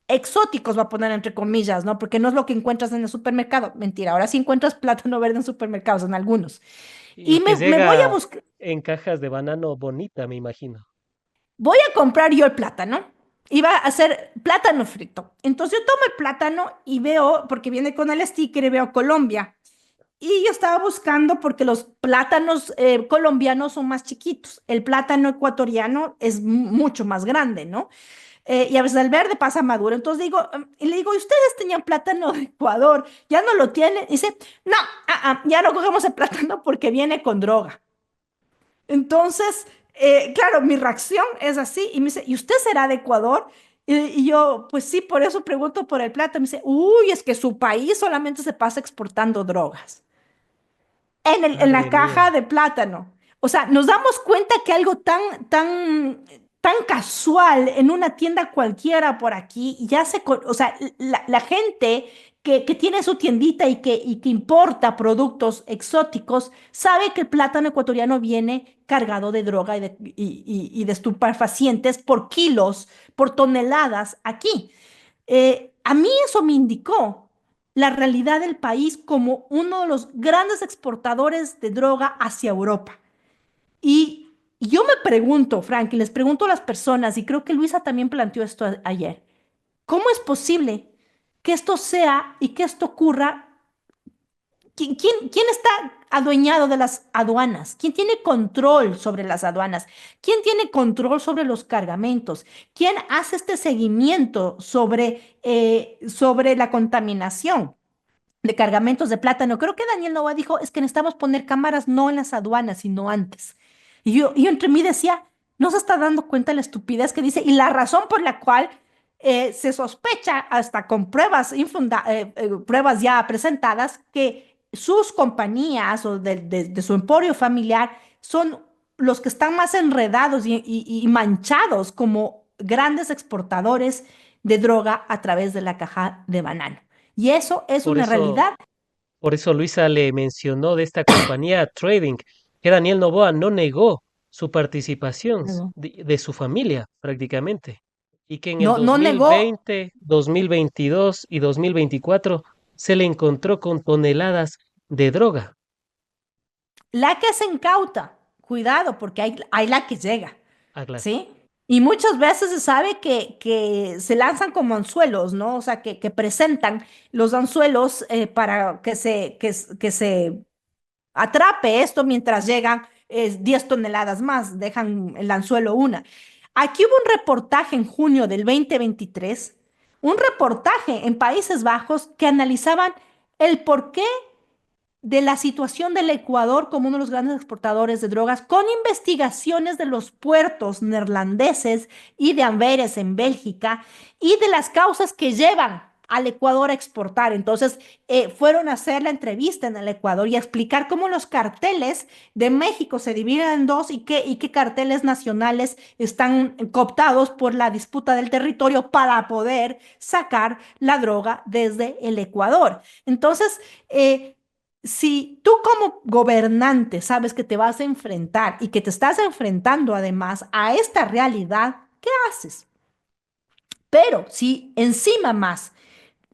exóticos, va a poner entre comillas, ¿no? Porque no es lo que encuentras en el supermercado. Mentira, ahora sí encuentras plátano verde en supermercados, en algunos. Y Y que me voy a llega buscar, en cajas de banano bonita, me imagino. voy a comprar yo el plátano. iba a hacer plátano frito. Entonces yo tomo el plátano y veo, porque viene con el sticker, y veo Colombia. Y yo estaba buscando porque los plátanos colombianos son más chiquitos. El plátano ecuatoriano es mucho más grande, ¿no? Y a veces el verde pasa maduro. Entonces digo, y le digo, "¿Y ustedes tenían plátano de Ecuador? ¿Ya no lo tienen?" Y dice, no, ya no cogemos el plátano porque viene con droga. Entonces, claro, mi reacción es así. Y me dice, ¿y usted será de Ecuador? Y yo, pues sí, por eso pregunto por el plátano. Me dice, uy, es que su país solamente se pasa exportando drogas en la Madre caja mía. de plátano. O sea, nos damos cuenta que algo tan casual en una tienda cualquiera por aquí, ya o sea, la gente que tiene su tiendita y que importa productos exóticos, sabe que el plátano ecuatoriano viene cargado de droga y de estupefacientes por kilos, por toneladas aquí. A mí eso me indicó la realidad del país como uno de los grandes exportadores de droga hacia Europa. Y yo me pregunto, Frank, y les pregunto a las personas, y creo que Luisa también planteó esto ayer, ¿cómo es posible que esto sea y que esto ocurra? ¿Quién está adueñado de las aduanas? ¿Quién tiene control sobre las aduanas? ¿Quién tiene control sobre los cargamentos? ¿Quién hace este seguimiento sobre la contaminación de cargamentos de plátano? Creo que Daniel Novoa dijo, es que necesitamos poner cámaras no en las aduanas, sino antes. Y yo entre mí decía, no se está dando cuenta de la estupidez que dice y la razón por la cual se sospecha, hasta con pruebas ya presentadas, que sus compañías o de su emporio familiar son los que están más enredados y manchados como grandes exportadores de droga a través de la caja de banano. Y eso es Por una eso, realidad. por eso Luisa le mencionó de esta compañía Trading, que Daniel Noboa no negó su participación No, de su familia prácticamente, y que en el no negó 2020, 2022 y 2024 se le encontró con toneladas de droga. la que se incauta. Cuidado, porque hay la que llega, Ah, claro. ¿sí? Y muchas veces se sabe que se lanzan como anzuelos, ¿no? O sea, que presentan los anzuelos para que se atrape esto mientras llegan 10 toneladas más, dejan el anzuelo una. Aquí hubo un reportaje en junio del 2023, un reportaje en Países Bajos que analizaban el porqué de la situación del Ecuador como uno de los grandes exportadores de drogas, con investigaciones de los puertos neerlandeses y de Amberes en Bélgica y de las causas que llevan al Ecuador a exportar. Entonces, fueron a hacer la entrevista en el Ecuador y a explicar cómo los carteles de México se dividen en dos y qué carteles nacionales están cooptados por la disputa del territorio para poder sacar la droga desde el Ecuador. Entonces, si tú como gobernante sabes que te vas a enfrentar y que te estás enfrentando además a esta realidad, ¿qué haces? Pero si encima más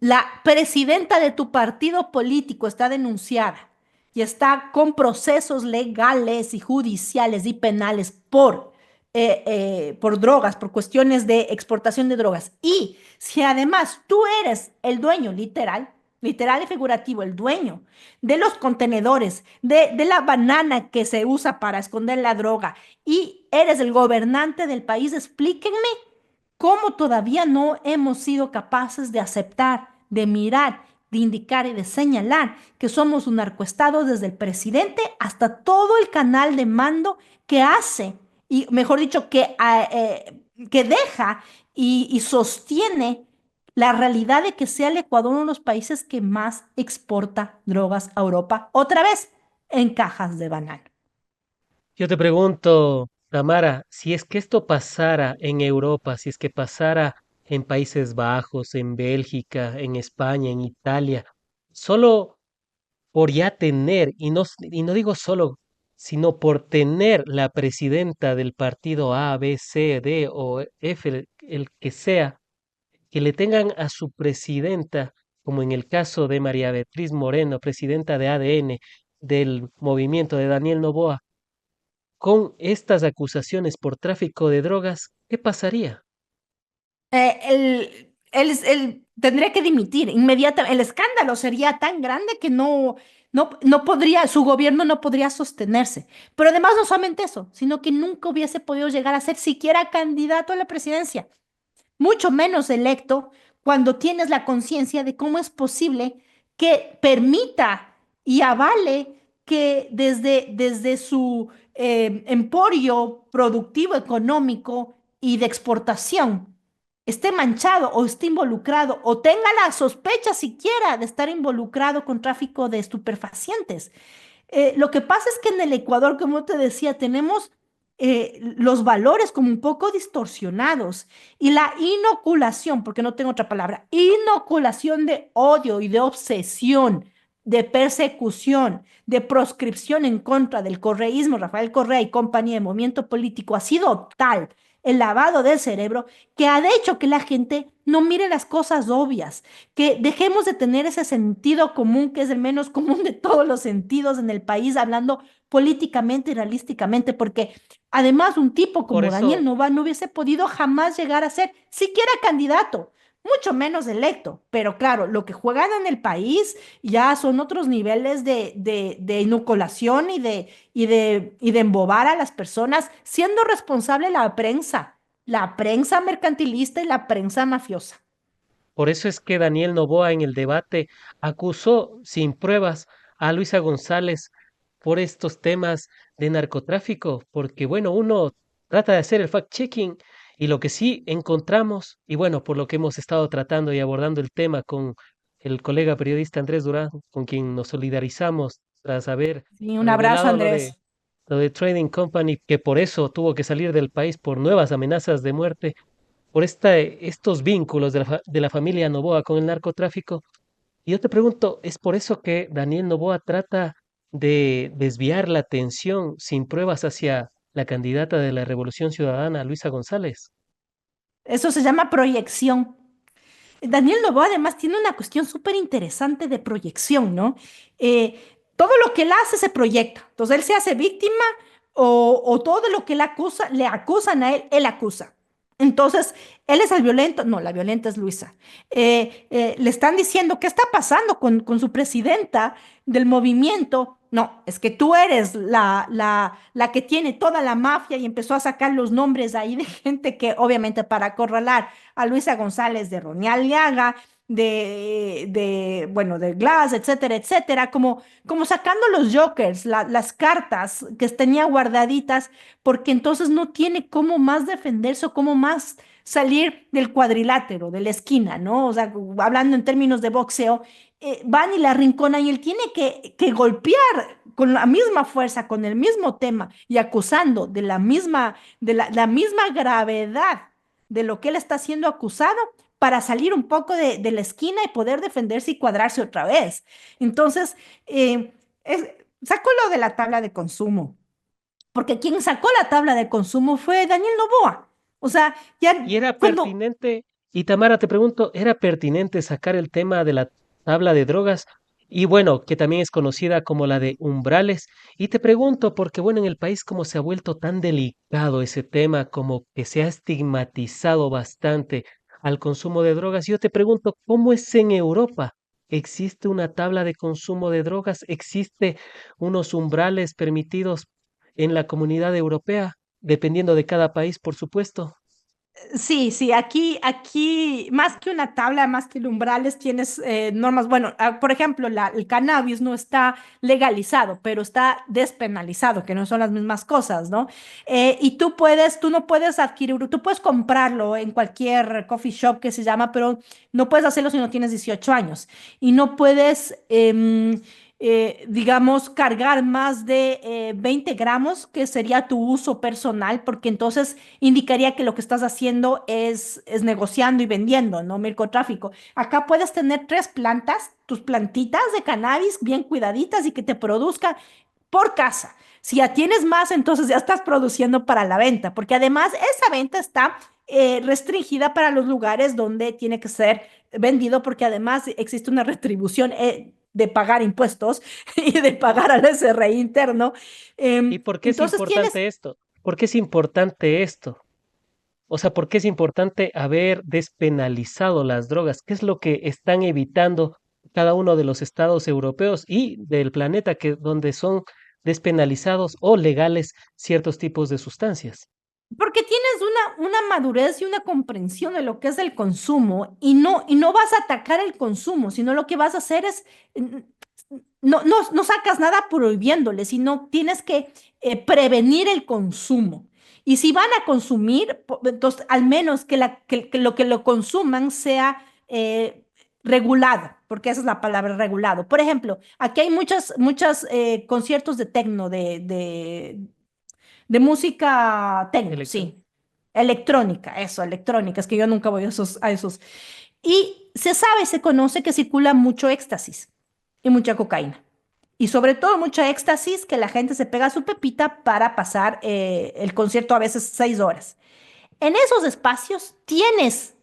la presidenta de tu partido político está denunciada y está con procesos legales y judiciales y penales por drogas, por cuestiones de exportación de drogas. Y si además tú eres el dueño literal, literal y figurativo, el dueño de los contenedores, de la banana que se usa para esconder la droga y eres el gobernante del país, explíquenme cómo todavía no hemos sido capaces de aceptar, de mirar, de indicar y de señalar que somos un narcoestado desde el presidente hasta todo el canal de mando que hace, y mejor dicho, que deja y sostiene la realidad de que sea el Ecuador uno de los países que más exporta drogas a Europa, otra vez en cajas de banano. Yo te pregunto, Tamara, si es que esto pasara en Europa, si es que pasara en Países Bajos, en Bélgica, en España, en Italia, solo por ya tener, y no digo solo, sino por tener la presidenta del partido A, B, C, D o F, el que sea, que le tengan a su presidenta, como en el caso de María Beatriz Moreno, presidenta de ADN del movimiento de Daniel Noboa, con estas acusaciones por tráfico de drogas, ¿qué pasaría? Él tendría que dimitir inmediatamente. El escándalo sería tan grande que no podría, su gobierno no podría sostenerse. Pero además no solamente eso, sino que nunca hubiese podido llegar a ser siquiera candidato a la presidencia, mucho menos electo, cuando tienes la conciencia de cómo es posible que permita y avale que desde su emporio productivo, económico y de exportación esté manchado o esté involucrado o tenga la sospecha siquiera de estar involucrado con tráfico de estupefacientes. Lo que pasa es que en el Ecuador, como te decía, tenemos los valores como un poco distorsionados y la inoculación, porque no tengo otra palabra, inoculación de odio y de obsesión, de persecución, de proscripción en contra del correísmo, Rafael Correa y compañía de movimiento político ha sido tal el lavado del cerebro que ha hecho que la gente no mire las cosas obvias, que dejemos de tener ese sentido común que es el menos común de todos los sentidos en el país, hablando políticamente y realísticamente, porque además un tipo Por como Daniel eso, Noboa no hubiese podido jamás llegar a ser siquiera candidato, mucho menos electo. Pero claro, lo que juegan en el país ya son otros niveles de inoculación y de embobar a las personas, siendo responsable la prensa mercantilista y la prensa mafiosa. por eso es que Daniel Noboa en el debate acusó sin pruebas a Luisa González por estos temas de narcotráfico, porque bueno, uno trata de hacer el fact-checking y lo que sí encontramos, y bueno, por lo que hemos estado tratando y abordando el tema con el colega periodista Andrés Durán, con quien nos solidarizamos tras haber Sí, un abrazo, revelado Andrés. lo de Trading Company, que por eso tuvo que salir del país por nuevas amenazas de muerte por estos vínculos de la familia Noboa con el narcotráfico. Y yo te pregunto, ¿es por eso que Daniel Noboa trata de desviar la atención sin pruebas hacia la candidata de la Revolución Ciudadana, Luisa González? Eso se llama proyección. Daniel Noboa además tiene una cuestión súper interesante de proyección, ¿no? Todo lo que él hace se proyecta. Entonces él se hace víctima o todo lo que le acusan a él, él acusa. Entonces, él es el violento. No, la violenta es Luisa. Le están diciendo, ¿qué está pasando con su presidenta del movimiento? No, es que tú eres la que tiene toda la mafia y empezó a sacar los nombres ahí de gente que obviamente para acorralar a Luisa González de Ronnie Aliaga, bueno, de Glass, etcétera, etcétera, como sacando los jokers, las cartas que tenía guardaditas, porque entonces no tiene cómo más defenderse o cómo más salir del cuadrilátero, de la esquina, ¿no? O sea, hablando en términos de boxeo, van y la arrinconan y él tiene que golpear con la misma fuerza, con el mismo tema y acusando de la misma gravedad de lo que él está siendo acusado para salir un poco de la esquina y poder defenderse y cuadrarse otra vez. Entonces, eh, es- sacó lo de la tabla de consumo, porque quien sacó la tabla de consumo fue Daniel Noboa. O sea, Y ya era cuando pertinente, y Tamara, te pregunto, ¿era pertinente sacar el tema de la tabla de drogas? Y bueno, que también es conocida como la de umbrales. Y te pregunto, porque bueno, en el país como se ha vuelto tan delicado ese tema, como que se ha estigmatizado bastante al consumo de drogas, yo te pregunto, ¿cómo es en Europa? ¿Existe una tabla de consumo de drogas? ¿Existe unos umbrales permitidos en la comunidad europea? Dependiendo de cada país, por supuesto. sí, sí, aquí, más que una tabla, más que umbrales, tienes normas. Bueno, por ejemplo, el cannabis no está legalizado, pero está despenalizado, que no son las mismas cosas, ¿no? Y tú no puedes adquirir, tú puedes comprarlo en cualquier coffee shop que se llama, pero no puedes hacerlo si no tienes 18 años. Y no puedes, digamos, cargar más de 20 gramos, que sería tu uso personal, porque entonces indicaría que lo que estás haciendo es negociando y vendiendo, ¿no? Narcotráfico. Acá puedes tener tres plantas, tus plantitas de cannabis bien cuidaditas y que te produzcan por casa. Si ya tienes más, entonces ya estás produciendo para la venta, porque además esa venta está restringida para los lugares donde tiene que ser vendido, porque además existe una retribución de pagar impuestos y de pagar al SRI interno. ¿Y por qué es Entonces tienes importante esto? ¿Por qué es importante esto? O sea, ¿por qué es importante haber despenalizado las drogas? ¿Qué es lo que están evitando cada uno de los estados europeos y del planeta donde son despenalizados o legales ciertos tipos de sustancias? Porque tienes una madurez y una comprensión de lo que es el consumo y no vas a atacar el consumo, sino lo que vas a hacer es, mm, no sacas nada prohibiéndole, sino tienes que prevenir el consumo. Y si van a consumir, entonces al menos que lo que lo consuman sea regulado, porque esa es la palabra regulado. Por ejemplo, aquí hay muchas conciertos de tecno, de música tecno, Electro. sí. Electrónica, eso, electrónica, es que yo nunca voy a esos. Y se sabe, se conoce que circula mucho éxtasis y mucha cocaína. Y sobre todo mucha éxtasis que la gente se pega su pepita para pasar el concierto a veces 6 horas. En esos espacios tienes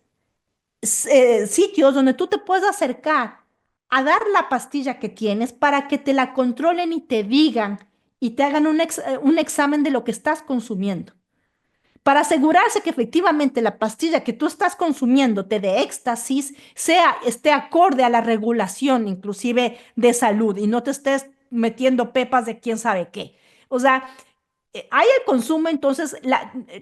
sitios donde tú te puedes acercar a dar la pastilla que tienes para que te la controlen y te digan y te hagan un examen de lo que estás consumiendo para asegurarse que efectivamente la pastilla que tú estás consumiendo te dé éxtasis, esté acorde a la regulación inclusive de salud y no te estés metiendo pepas de quién sabe qué. O sea, hay el consumo, entonces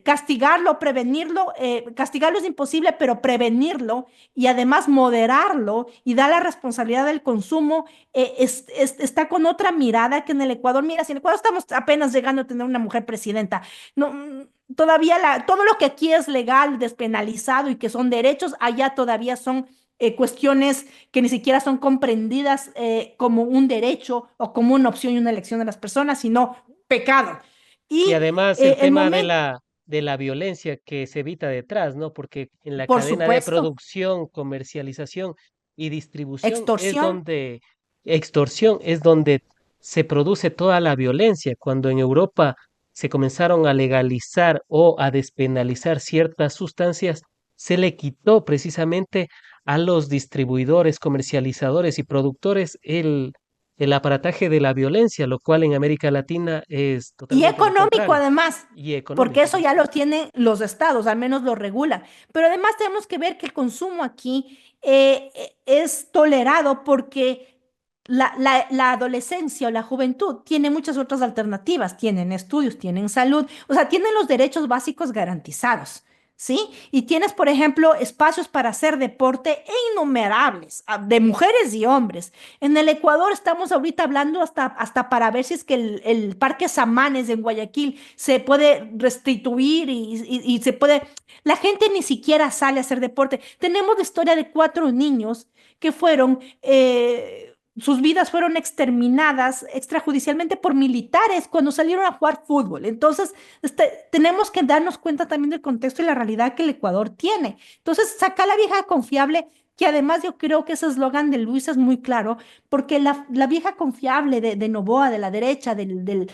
castigarlo, prevenirlo, castigarlo es imposible, pero prevenirlo y además moderarlo y dar la responsabilidad del consumo está con otra mirada que en el Ecuador. Mira, si en el Ecuador estamos apenas llegando a tener una mujer presidenta, no, todavía todo lo que aquí es legal, despenalizado y que son derechos, allá todavía son cuestiones que ni siquiera son comprendidas como un derecho o como una opción y una elección de las personas, sino pecado. Y Y además el el tema de momento, de la violencia que se evita detrás, ¿no? Porque en la por cadena de supuesto, producción, comercialización y distribución extorsión. extorsión es donde se produce toda la violencia. Cuando en Europa se comenzaron a legalizar o a despenalizar ciertas sustancias, se le quitó precisamente a los distribuidores, comercializadores y productores el aparataje de la violencia, lo cual en América Latina es Y totalmente lo económico contrario, además, y porque económico, eso por ya lo supuesto. tienen los estados, al menos lo regulan. Pero además tenemos que ver que el consumo aquí es tolerado porque la adolescencia o la juventud tiene muchas otras alternativas, tienen estudios, tienen salud, o sea, tienen los derechos básicos garantizados. ¿Sí? Y tienes, por ejemplo, espacios para hacer deporte innumerables, de mujeres y hombres. En el Ecuador estamos ahorita hablando hasta para ver si es que el Parque Samanes en Guayaquil se puede restituir y se puede... La gente ni siquiera sale a hacer deporte. Tenemos la historia de 4 niños que sus vidas fueron exterminadas extrajudicialmente por militares cuando salieron a jugar fútbol. Entonces, tenemos que darnos cuenta también del contexto y la realidad que el Ecuador tiene. Entonces, saca la vieja confiable que además yo creo que ese eslogan de Luis es muy claro, porque la vieja confiable de Noboa, de la derecha, del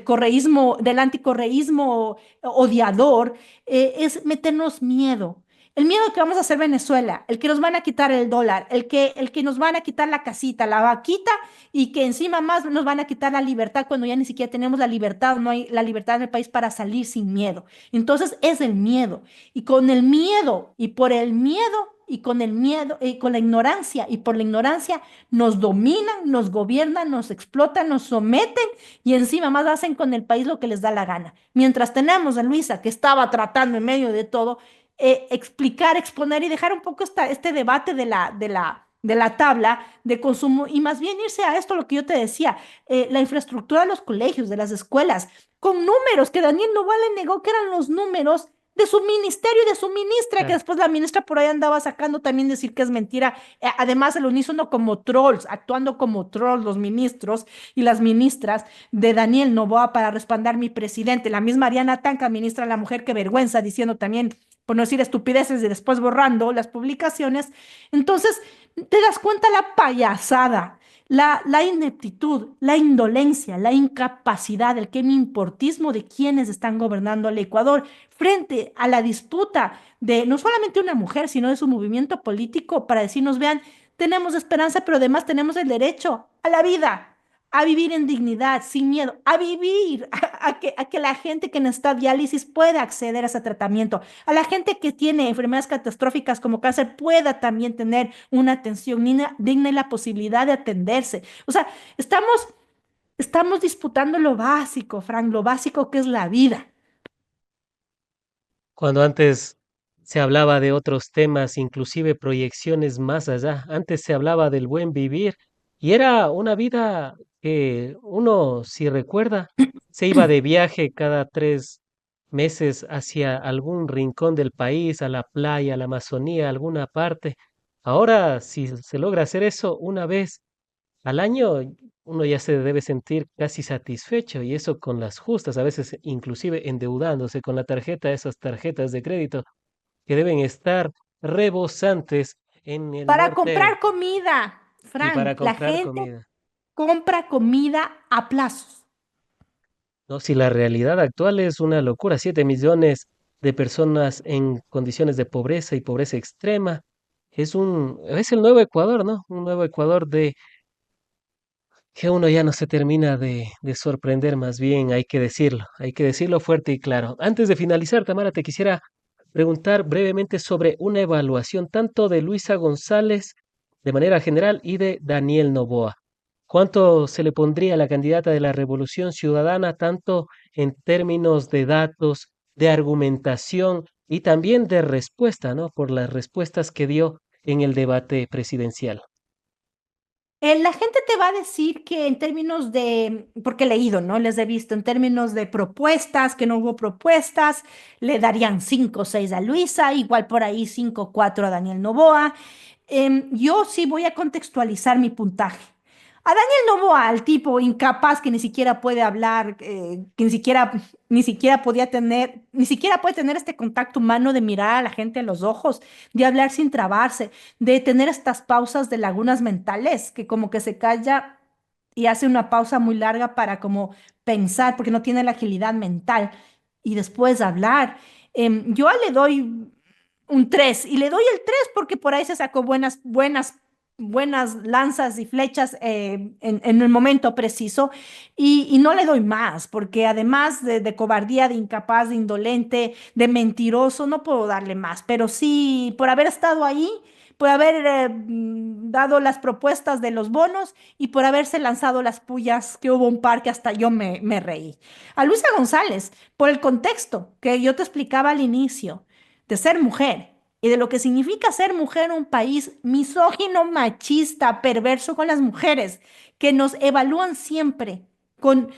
correísmo, del anticorreísmo odiador, es meternos miedo. El miedo que vamos a hacer Venezuela, el que nos van a quitar el dólar, el que nos van a quitar la casita, la vaquita y que encima más nos van a quitar la libertad cuando ya ni siquiera tenemos la libertad, no hay la libertad en el país para salir sin miedo. Entonces es el miedo. Y con el miedo y por el miedo y con el miedo y con la ignorancia y por la ignorancia nos dominan, nos gobiernan, nos explotan, nos someten y encima más hacen con el país lo que les da la gana. Mientras tenemos a Luisa que estaba tratando en medio de todo explicar, exponer y dejar un poco este debate de la tabla de consumo y más bien irse a esto, lo que yo te decía, la infraestructura de los colegios, de las escuelas, con números que Daniel Noboa le negó que eran los números de su ministerio y de su ministra, que Claro. después la ministra por ahí andaba sacando también decir que es mentira. Además, el unísono como trolls, actuando como trolls los ministros y las ministras de Daniel Noboa para respaldar mi presidente. La misma Ariana Tanca, ministra de la Mujer, que vergüenza, diciendo también, por no decir estupideces y después borrando las publicaciones. Entonces, te das cuenta la payasada, la ineptitud, la indolencia, la incapacidad, el importismo de quienes están gobernando el Ecuador frente a la disputa de no solamente una mujer, sino de su movimiento político para decirnos, vean, tenemos esperanza, pero además tenemos el derecho a la vida, a vivir en dignidad, sin miedo, a vivir, a que la gente que necesita diálisis pueda acceder a ese tratamiento, a la gente que tiene enfermedades catastróficas como cáncer pueda también tener una atención digna y la posibilidad de atenderse. O sea, estamos disputando lo básico, Frank, lo básico que es la vida. Cuando antes se hablaba de otros temas, inclusive proyecciones más allá, antes se hablaba del buen vivir y era una vida que uno, si recuerda, se iba de viaje cada 3 meses hacia algún rincón del país, a la playa, a la Amazonía, a alguna parte. Ahora, si se logra hacer eso una vez al año, uno ya se debe sentir casi satisfecho y eso con las justas, a veces inclusive endeudándose con la tarjeta, esas tarjetas de crédito que deben estar rebosantes en el Para norte comprar comida, y para Frank, la comprar gente comida. compra comida a plazos. No, si la realidad actual es una locura, 7 millones de personas en condiciones de pobreza y pobreza extrema, es el nuevo Ecuador, ¿no? Un nuevo Ecuador de que uno ya no se termina de sorprender, más bien hay que decirlo fuerte y claro. Antes de finalizar, Tamara, te quisiera preguntar brevemente sobre una evaluación tanto de Luisa González de manera general y de Daniel Noboa. ¿Cuánto se le pondría a la candidata de la Revolución Ciudadana, tanto en términos de datos, de argumentación y también de respuesta, ¿no? Por las respuestas que dio en el debate presidencial. La gente te va a decir que en términos de, porque he leído, ¿no? Les he visto, en términos de propuestas, que no hubo propuestas, le darían 5 o 6 a Luisa, igual por ahí 5 o 4 a Daniel Noboa. Yo sí voy a contextualizar mi puntaje. A Daniel Noboa, al tipo incapaz que ni siquiera puede hablar, que ni siquiera podía tener, ni siquiera puede tener este contacto humano de mirar a la gente a los ojos, de hablar sin trabarse, de tener estas pausas de lagunas mentales, que como que se calla y hace una pausa muy larga para como pensar, porque no tiene la agilidad mental, y después hablar. Yo le doy un 3 y le doy el 3 porque por ahí se sacó buenas lanzas y flechas en el momento preciso y no le doy más porque además de cobardía, de incapaz, de indolente, de mentiroso, no puedo darle más, pero sí por haber estado ahí, por haber dado las propuestas de los bonos y por haberse lanzado las pullas, que hubo un par que hasta yo me reí. A Luisa González, por el contexto que yo te explicaba al inicio de ser mujer y de lo que significa ser mujer en un país misógino, machista, perverso con las mujeres, que nos evalúan siempre con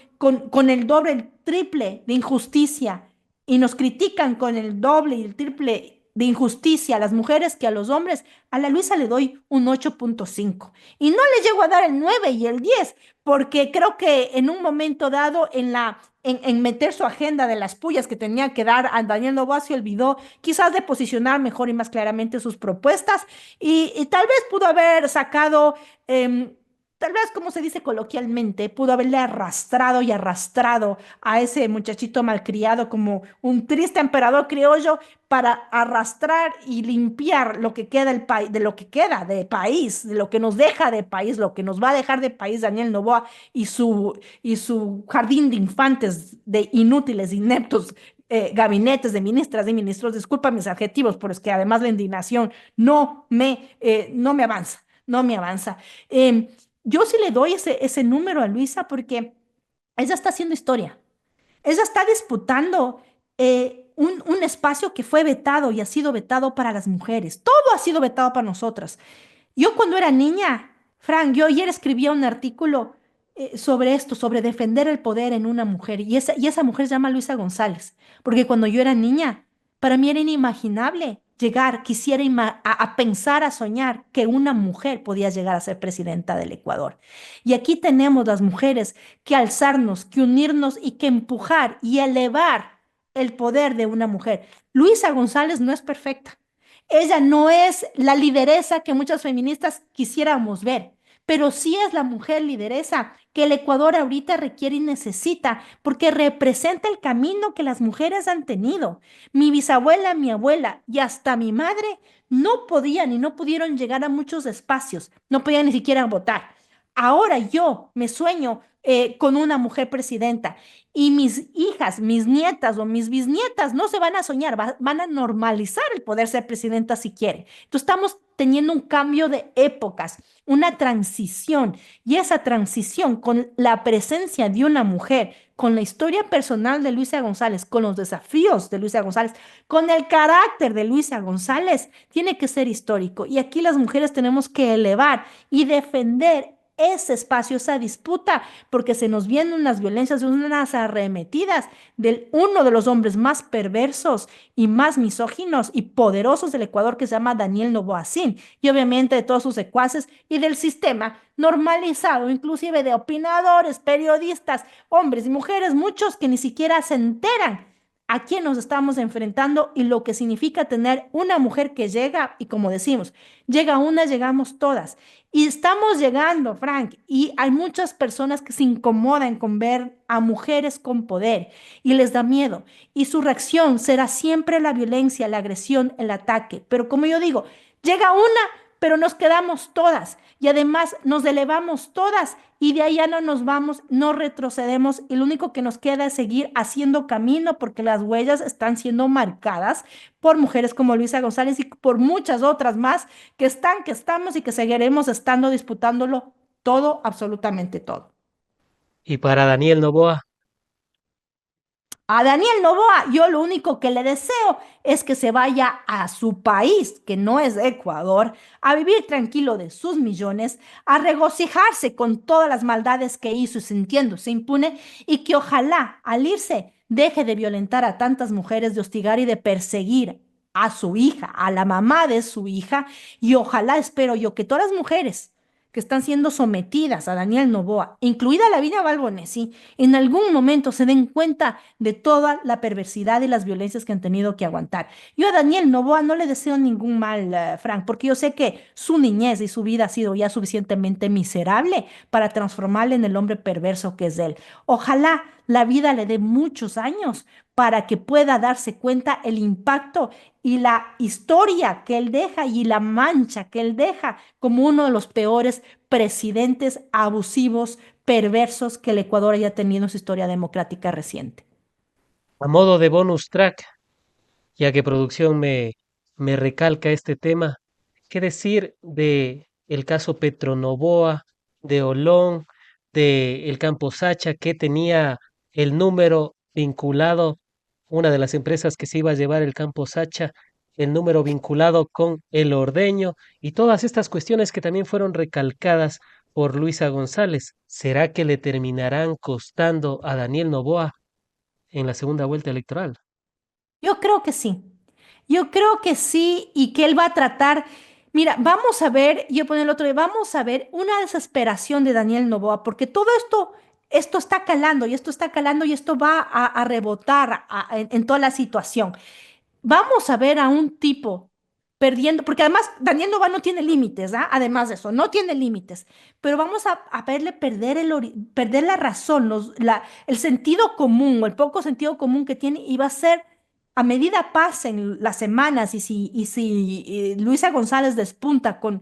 el doble, el triple de injusticia y nos critican con el doble y el triple de injusticia a las mujeres que a los hombres, a la Luisa le doy un 8.5 y no le llego a dar el 9 y el 10 porque creo que en un momento dado en meter su agenda de las pullas que tenía que dar a Daniel Noboa se olvidó quizás de posicionar mejor y más claramente sus propuestas y tal vez pudo haber sacado, tal vez como se dice coloquialmente, pudo haberle arrastrado y arrastrado a ese muchachito malcriado como un triste emperador criollo para arrastrar y limpiar lo que queda el país, de lo que queda de país, de lo que nos deja de país, lo que nos va a dejar de país Daniel Noboa y su jardín de infantes, de inútiles, ineptos gabinetes de ministras y ministros, disculpa mis adjetivos, pero es que además la indignación no me avanza, no me avanza. Yo sí le doy ese número a Luisa porque ella está haciendo historia. Ella está disputando un espacio que fue vetado y ha sido vetado para las mujeres. Todo ha sido vetado para nosotras. Yo cuando era niña, Frank, yo ayer escribía un artículo sobre esto, sobre defender el poder en una mujer, y esa mujer se llama Luisa González, porque cuando yo era niña, para mí era inimaginable llegar, quisiera a pensar, a soñar que una mujer podía llegar a ser presidenta del Ecuador. Y aquí tenemos las mujeres que alzarnos, que unirnos y que empujar y elevar el poder de una mujer. Luisa González no es perfecta. Ella no es la lideresa que muchas feministas quisiéramos ver, pero sí es la mujer lideresa que el Ecuador ahorita requiere y necesita, porque representa el camino que las mujeres han tenido. Mi bisabuela, mi abuela y hasta mi madre no podían y no pudieron llegar a muchos espacios, no podían ni siquiera votar. Ahora yo me sueño con una mujer presidenta. Y mis hijas, mis nietas o mis bisnietas no se van a soñar, van a normalizar el poder ser presidenta si quiere. Entonces estamos teniendo un cambio de épocas, una transición. Y esa transición con la presencia de una mujer, con la historia personal de Luisa González, con los desafíos de Luisa González, con el carácter de Luisa González, tiene que ser histórico. Y aquí las mujeres tenemos que elevar y defender ese espacio, esa disputa, porque se nos vienen unas violencias, unas arremetidas de uno de los hombres más perversos y más misóginos y poderosos del Ecuador, que se llama Daniel Noboa Sin, y obviamente de todos sus secuaces y del sistema normalizado, inclusive de opinadores, periodistas, hombres y mujeres, muchos que ni siquiera se enteran a quién nos estamos enfrentando y lo que significa tener una mujer que llega, y como decimos, llega una, llegamos todas. Y estamos llegando, Frank, y hay muchas personas que se incomodan con ver a mujeres con poder y les da miedo. Y su reacción será siempre la violencia, la agresión, el ataque. Pero como yo digo, llega una, pero nos quedamos todas. Y además nos elevamos todas y de ahí ya no nos vamos, no retrocedemos y lo único que nos queda es seguir haciendo camino porque las huellas están siendo marcadas por mujeres como Luisa González y por muchas otras más que están, que estamos y que seguiremos estando disputándolo todo, absolutamente todo. Y para Daniel Noboa, A Daniel Noboa, yo lo único que le deseo es que se vaya a su país, que no es Ecuador, a vivir tranquilo de sus millones, a regocijarse con todas las maldades que hizo y sintiéndose impune, y que ojalá al irse deje de violentar a tantas mujeres, de hostigar y de perseguir a su hija, a la mamá de su hija, y ojalá espero yo que todas las mujeres que están siendo sometidas a Daniel Noboa, incluida Lavinia Balbonesi, en algún momento se den cuenta de toda la perversidad y las violencias que han tenido que aguantar. Yo a Daniel Noboa no le deseo ningún mal, Frank, porque yo sé que su niñez y su vida ha sido ya suficientemente miserable para transformarle en el hombre perverso que es él. Ojalá la vida le dé muchos años para que pueda darse cuenta el impacto y la historia que él deja y la mancha que él deja como uno de los peores presidentes abusivos, perversos que el Ecuador haya tenido en su historia democrática reciente. a modo de bonus track, ya que producción me recalca este tema, ¿qué decir de el caso Petronovoa, de Olón, de el Campo Sacha, que tenía el número vinculado, una de las empresas que se iba a llevar el Campo Sacha, el número vinculado con el ordeño y todas estas cuestiones que también fueron recalcadas por Luisa González? ¿Será que le terminarán costando a Daniel Noboa en la segunda vuelta electoral? Yo creo que sí. Yo creo que sí y que él va a tratar. Mira, vamos a ver, yo pongo el otro día, vamos a ver una desesperación de Daniel Noboa, porque todo esto está calando y esto está calando y esto va a rebotar en toda la situación. Vamos a ver a un tipo perdiendo, porque además Daniel Nova no tiene límites, ¿ah? Además de eso, no tiene límites, pero vamos a verle perder, perder la razón, el sentido común o el poco sentido común que tiene y va a ser, a medida pasen las semanas y si Luisa González despunta con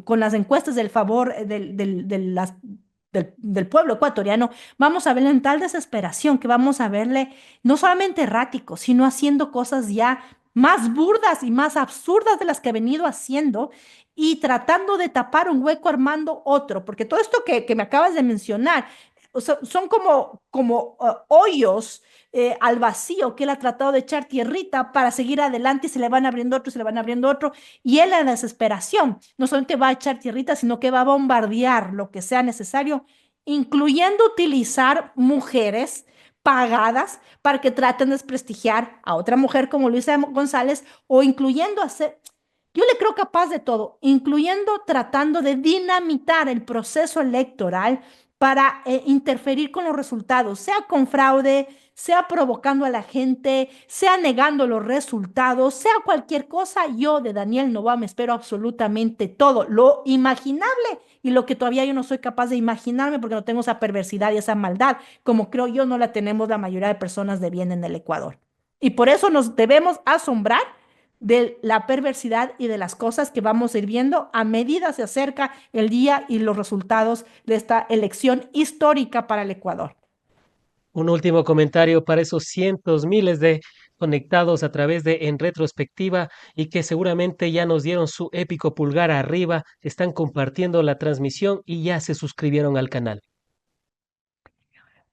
las encuestas del favor del pueblo ecuatoriano, vamos a verle en tal desesperación que vamos a verle no solamente errático, sino haciendo cosas ya más burdas y más absurdas de las que ha venido haciendo y tratando de tapar un hueco armando otro, porque todo esto que me acabas de mencionar o sea, son como hoyos al vacío que él ha tratado de echar tierrita para seguir adelante y se le van abriendo otro, se le van abriendo otro, y él en la desesperación no solamente va a echar tierrita, sino que va a bombardear lo que sea necesario, incluyendo utilizar mujeres pagadas para que traten de desprestigiar a otra mujer como Luisa González o incluyendo hacer, yo le creo capaz de todo, incluyendo tratando de dinamitar el proceso electoral para interferir con los resultados, sea con fraude, sea provocando a la gente, sea negando los resultados, sea cualquier cosa. Yo de Daniel Noboa me espero absolutamente todo, lo imaginable y lo que todavía yo no soy capaz de imaginarme porque no tengo esa perversidad y esa maldad, como creo yo no la tenemos la mayoría de personas de bien en el Ecuador. Y por eso nos debemos asombrar de la perversidad y de las cosas que vamos a ir viendo a medida se acerca el día y los resultados de esta elección histórica para el Ecuador. Un último comentario para esos cientos, miles de conectados a través de En Retrospectiva y que seguramente ya nos dieron su épico pulgar arriba, están compartiendo la transmisión y ya se suscribieron al canal.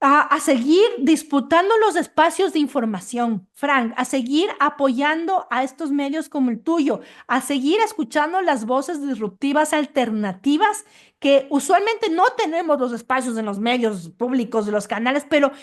A seguir disputando los espacios de información, Frank, a seguir apoyando a estos medios como el tuyo, a seguir escuchando las voces disruptivas alternativas que usualmente no tenemos los espacios en los medios públicos de los canales, pero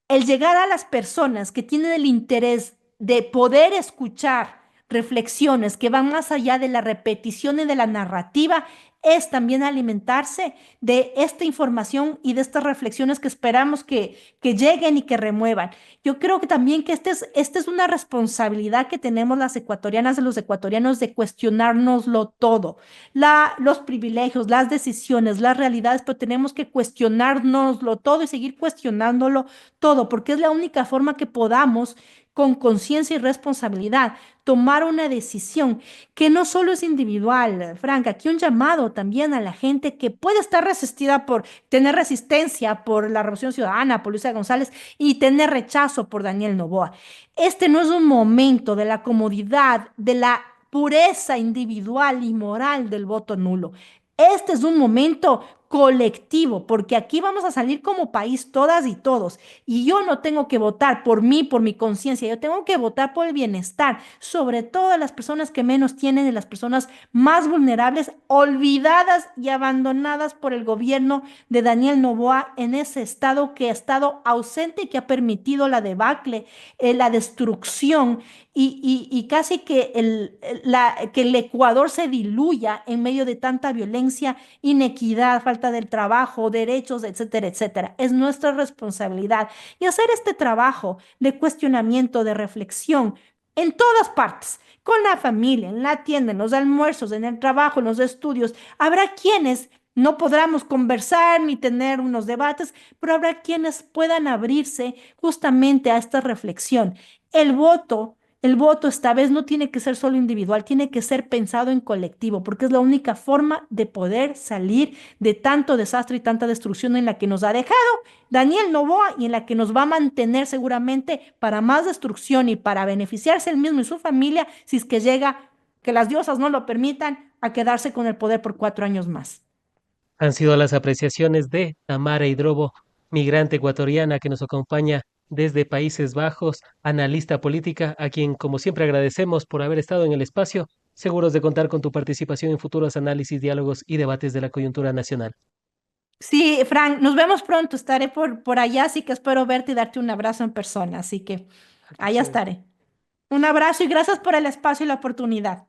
el llegar a las personas que tienen el interés de poder escuchar reflexiones que van más allá de la repetición y de la narrativa, es también alimentarse de esta información y de estas reflexiones que esperamos que lleguen y que remuevan. Yo creo que también que esta es una responsabilidad que tenemos las ecuatorianas y los ecuatorianos de cuestionárnoslo todo, los privilegios, las decisiones, las realidades, pero tenemos que cuestionárnoslo todo y seguir cuestionándolo todo, porque es la única forma que podamos, con conciencia y responsabilidad, tomar una decisión que no solo es individual, Frank, aquí un llamado también a la gente que puede estar resistida por tener resistencia por la Revolución Ciudadana, por Luisa González y tener rechazo por Daniel Noboa. Este no es un momento de la comodidad, de la pureza individual y moral del voto nulo. Este es un momento colectivo, porque aquí vamos a salir como país todas y todos. Y yo no tengo que votar por mí, por mi conciencia, yo tengo que votar por el bienestar, sobre todo de las personas que menos tienen, de las personas más vulnerables, olvidadas y abandonadas por el gobierno de Daniel Noboa en ese estado que ha estado ausente y que ha permitido la debacle, la destrucción y casi que que el Ecuador se diluya en medio de tanta violencia, inequidad, falta del trabajo, derechos, etcétera, etcétera. Es nuestra responsabilidad y hacer este trabajo de cuestionamiento, de reflexión en todas partes, con la familia, en la tienda, en los almuerzos, en el trabajo, en los estudios. Habrá quienes no podamos conversar ni tener unos debates, pero habrá quienes puedan abrirse justamente a esta reflexión. El voto el voto esta vez no tiene que ser solo individual, tiene que ser pensado en colectivo, porque es la única forma de poder salir de tanto desastre y tanta destrucción en la que nos ha dejado Daniel Noboa y en la que nos va a mantener seguramente para más destrucción y para beneficiarse él mismo y su familia si es que llega, que las diosas no lo permitan, a quedarse con el poder por 4 años más. Han sido las apreciaciones de Tamara Hidrobo, migrante ecuatoriana que nos acompaña desde Países Bajos, analista política, a quien como siempre agradecemos por haber estado en el espacio, seguros de contar con tu participación en futuros análisis, diálogos y debates de la coyuntura nacional. Sí, Frank, nos vemos pronto, estaré por allá, así que espero verte y darte un abrazo en persona, así que Ah, qué allá chévere. estaré. Un abrazo y gracias por el espacio y la oportunidad.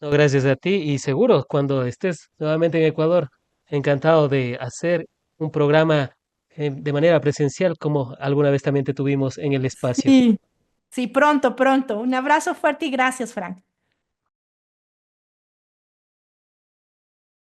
No, gracias a ti y seguro cuando estés nuevamente en Ecuador, encantado de hacer un programa de manera presencial como alguna vez también te tuvimos en el espacio. Sí, sí, pronto, pronto. Un abrazo fuerte y gracias, Frank.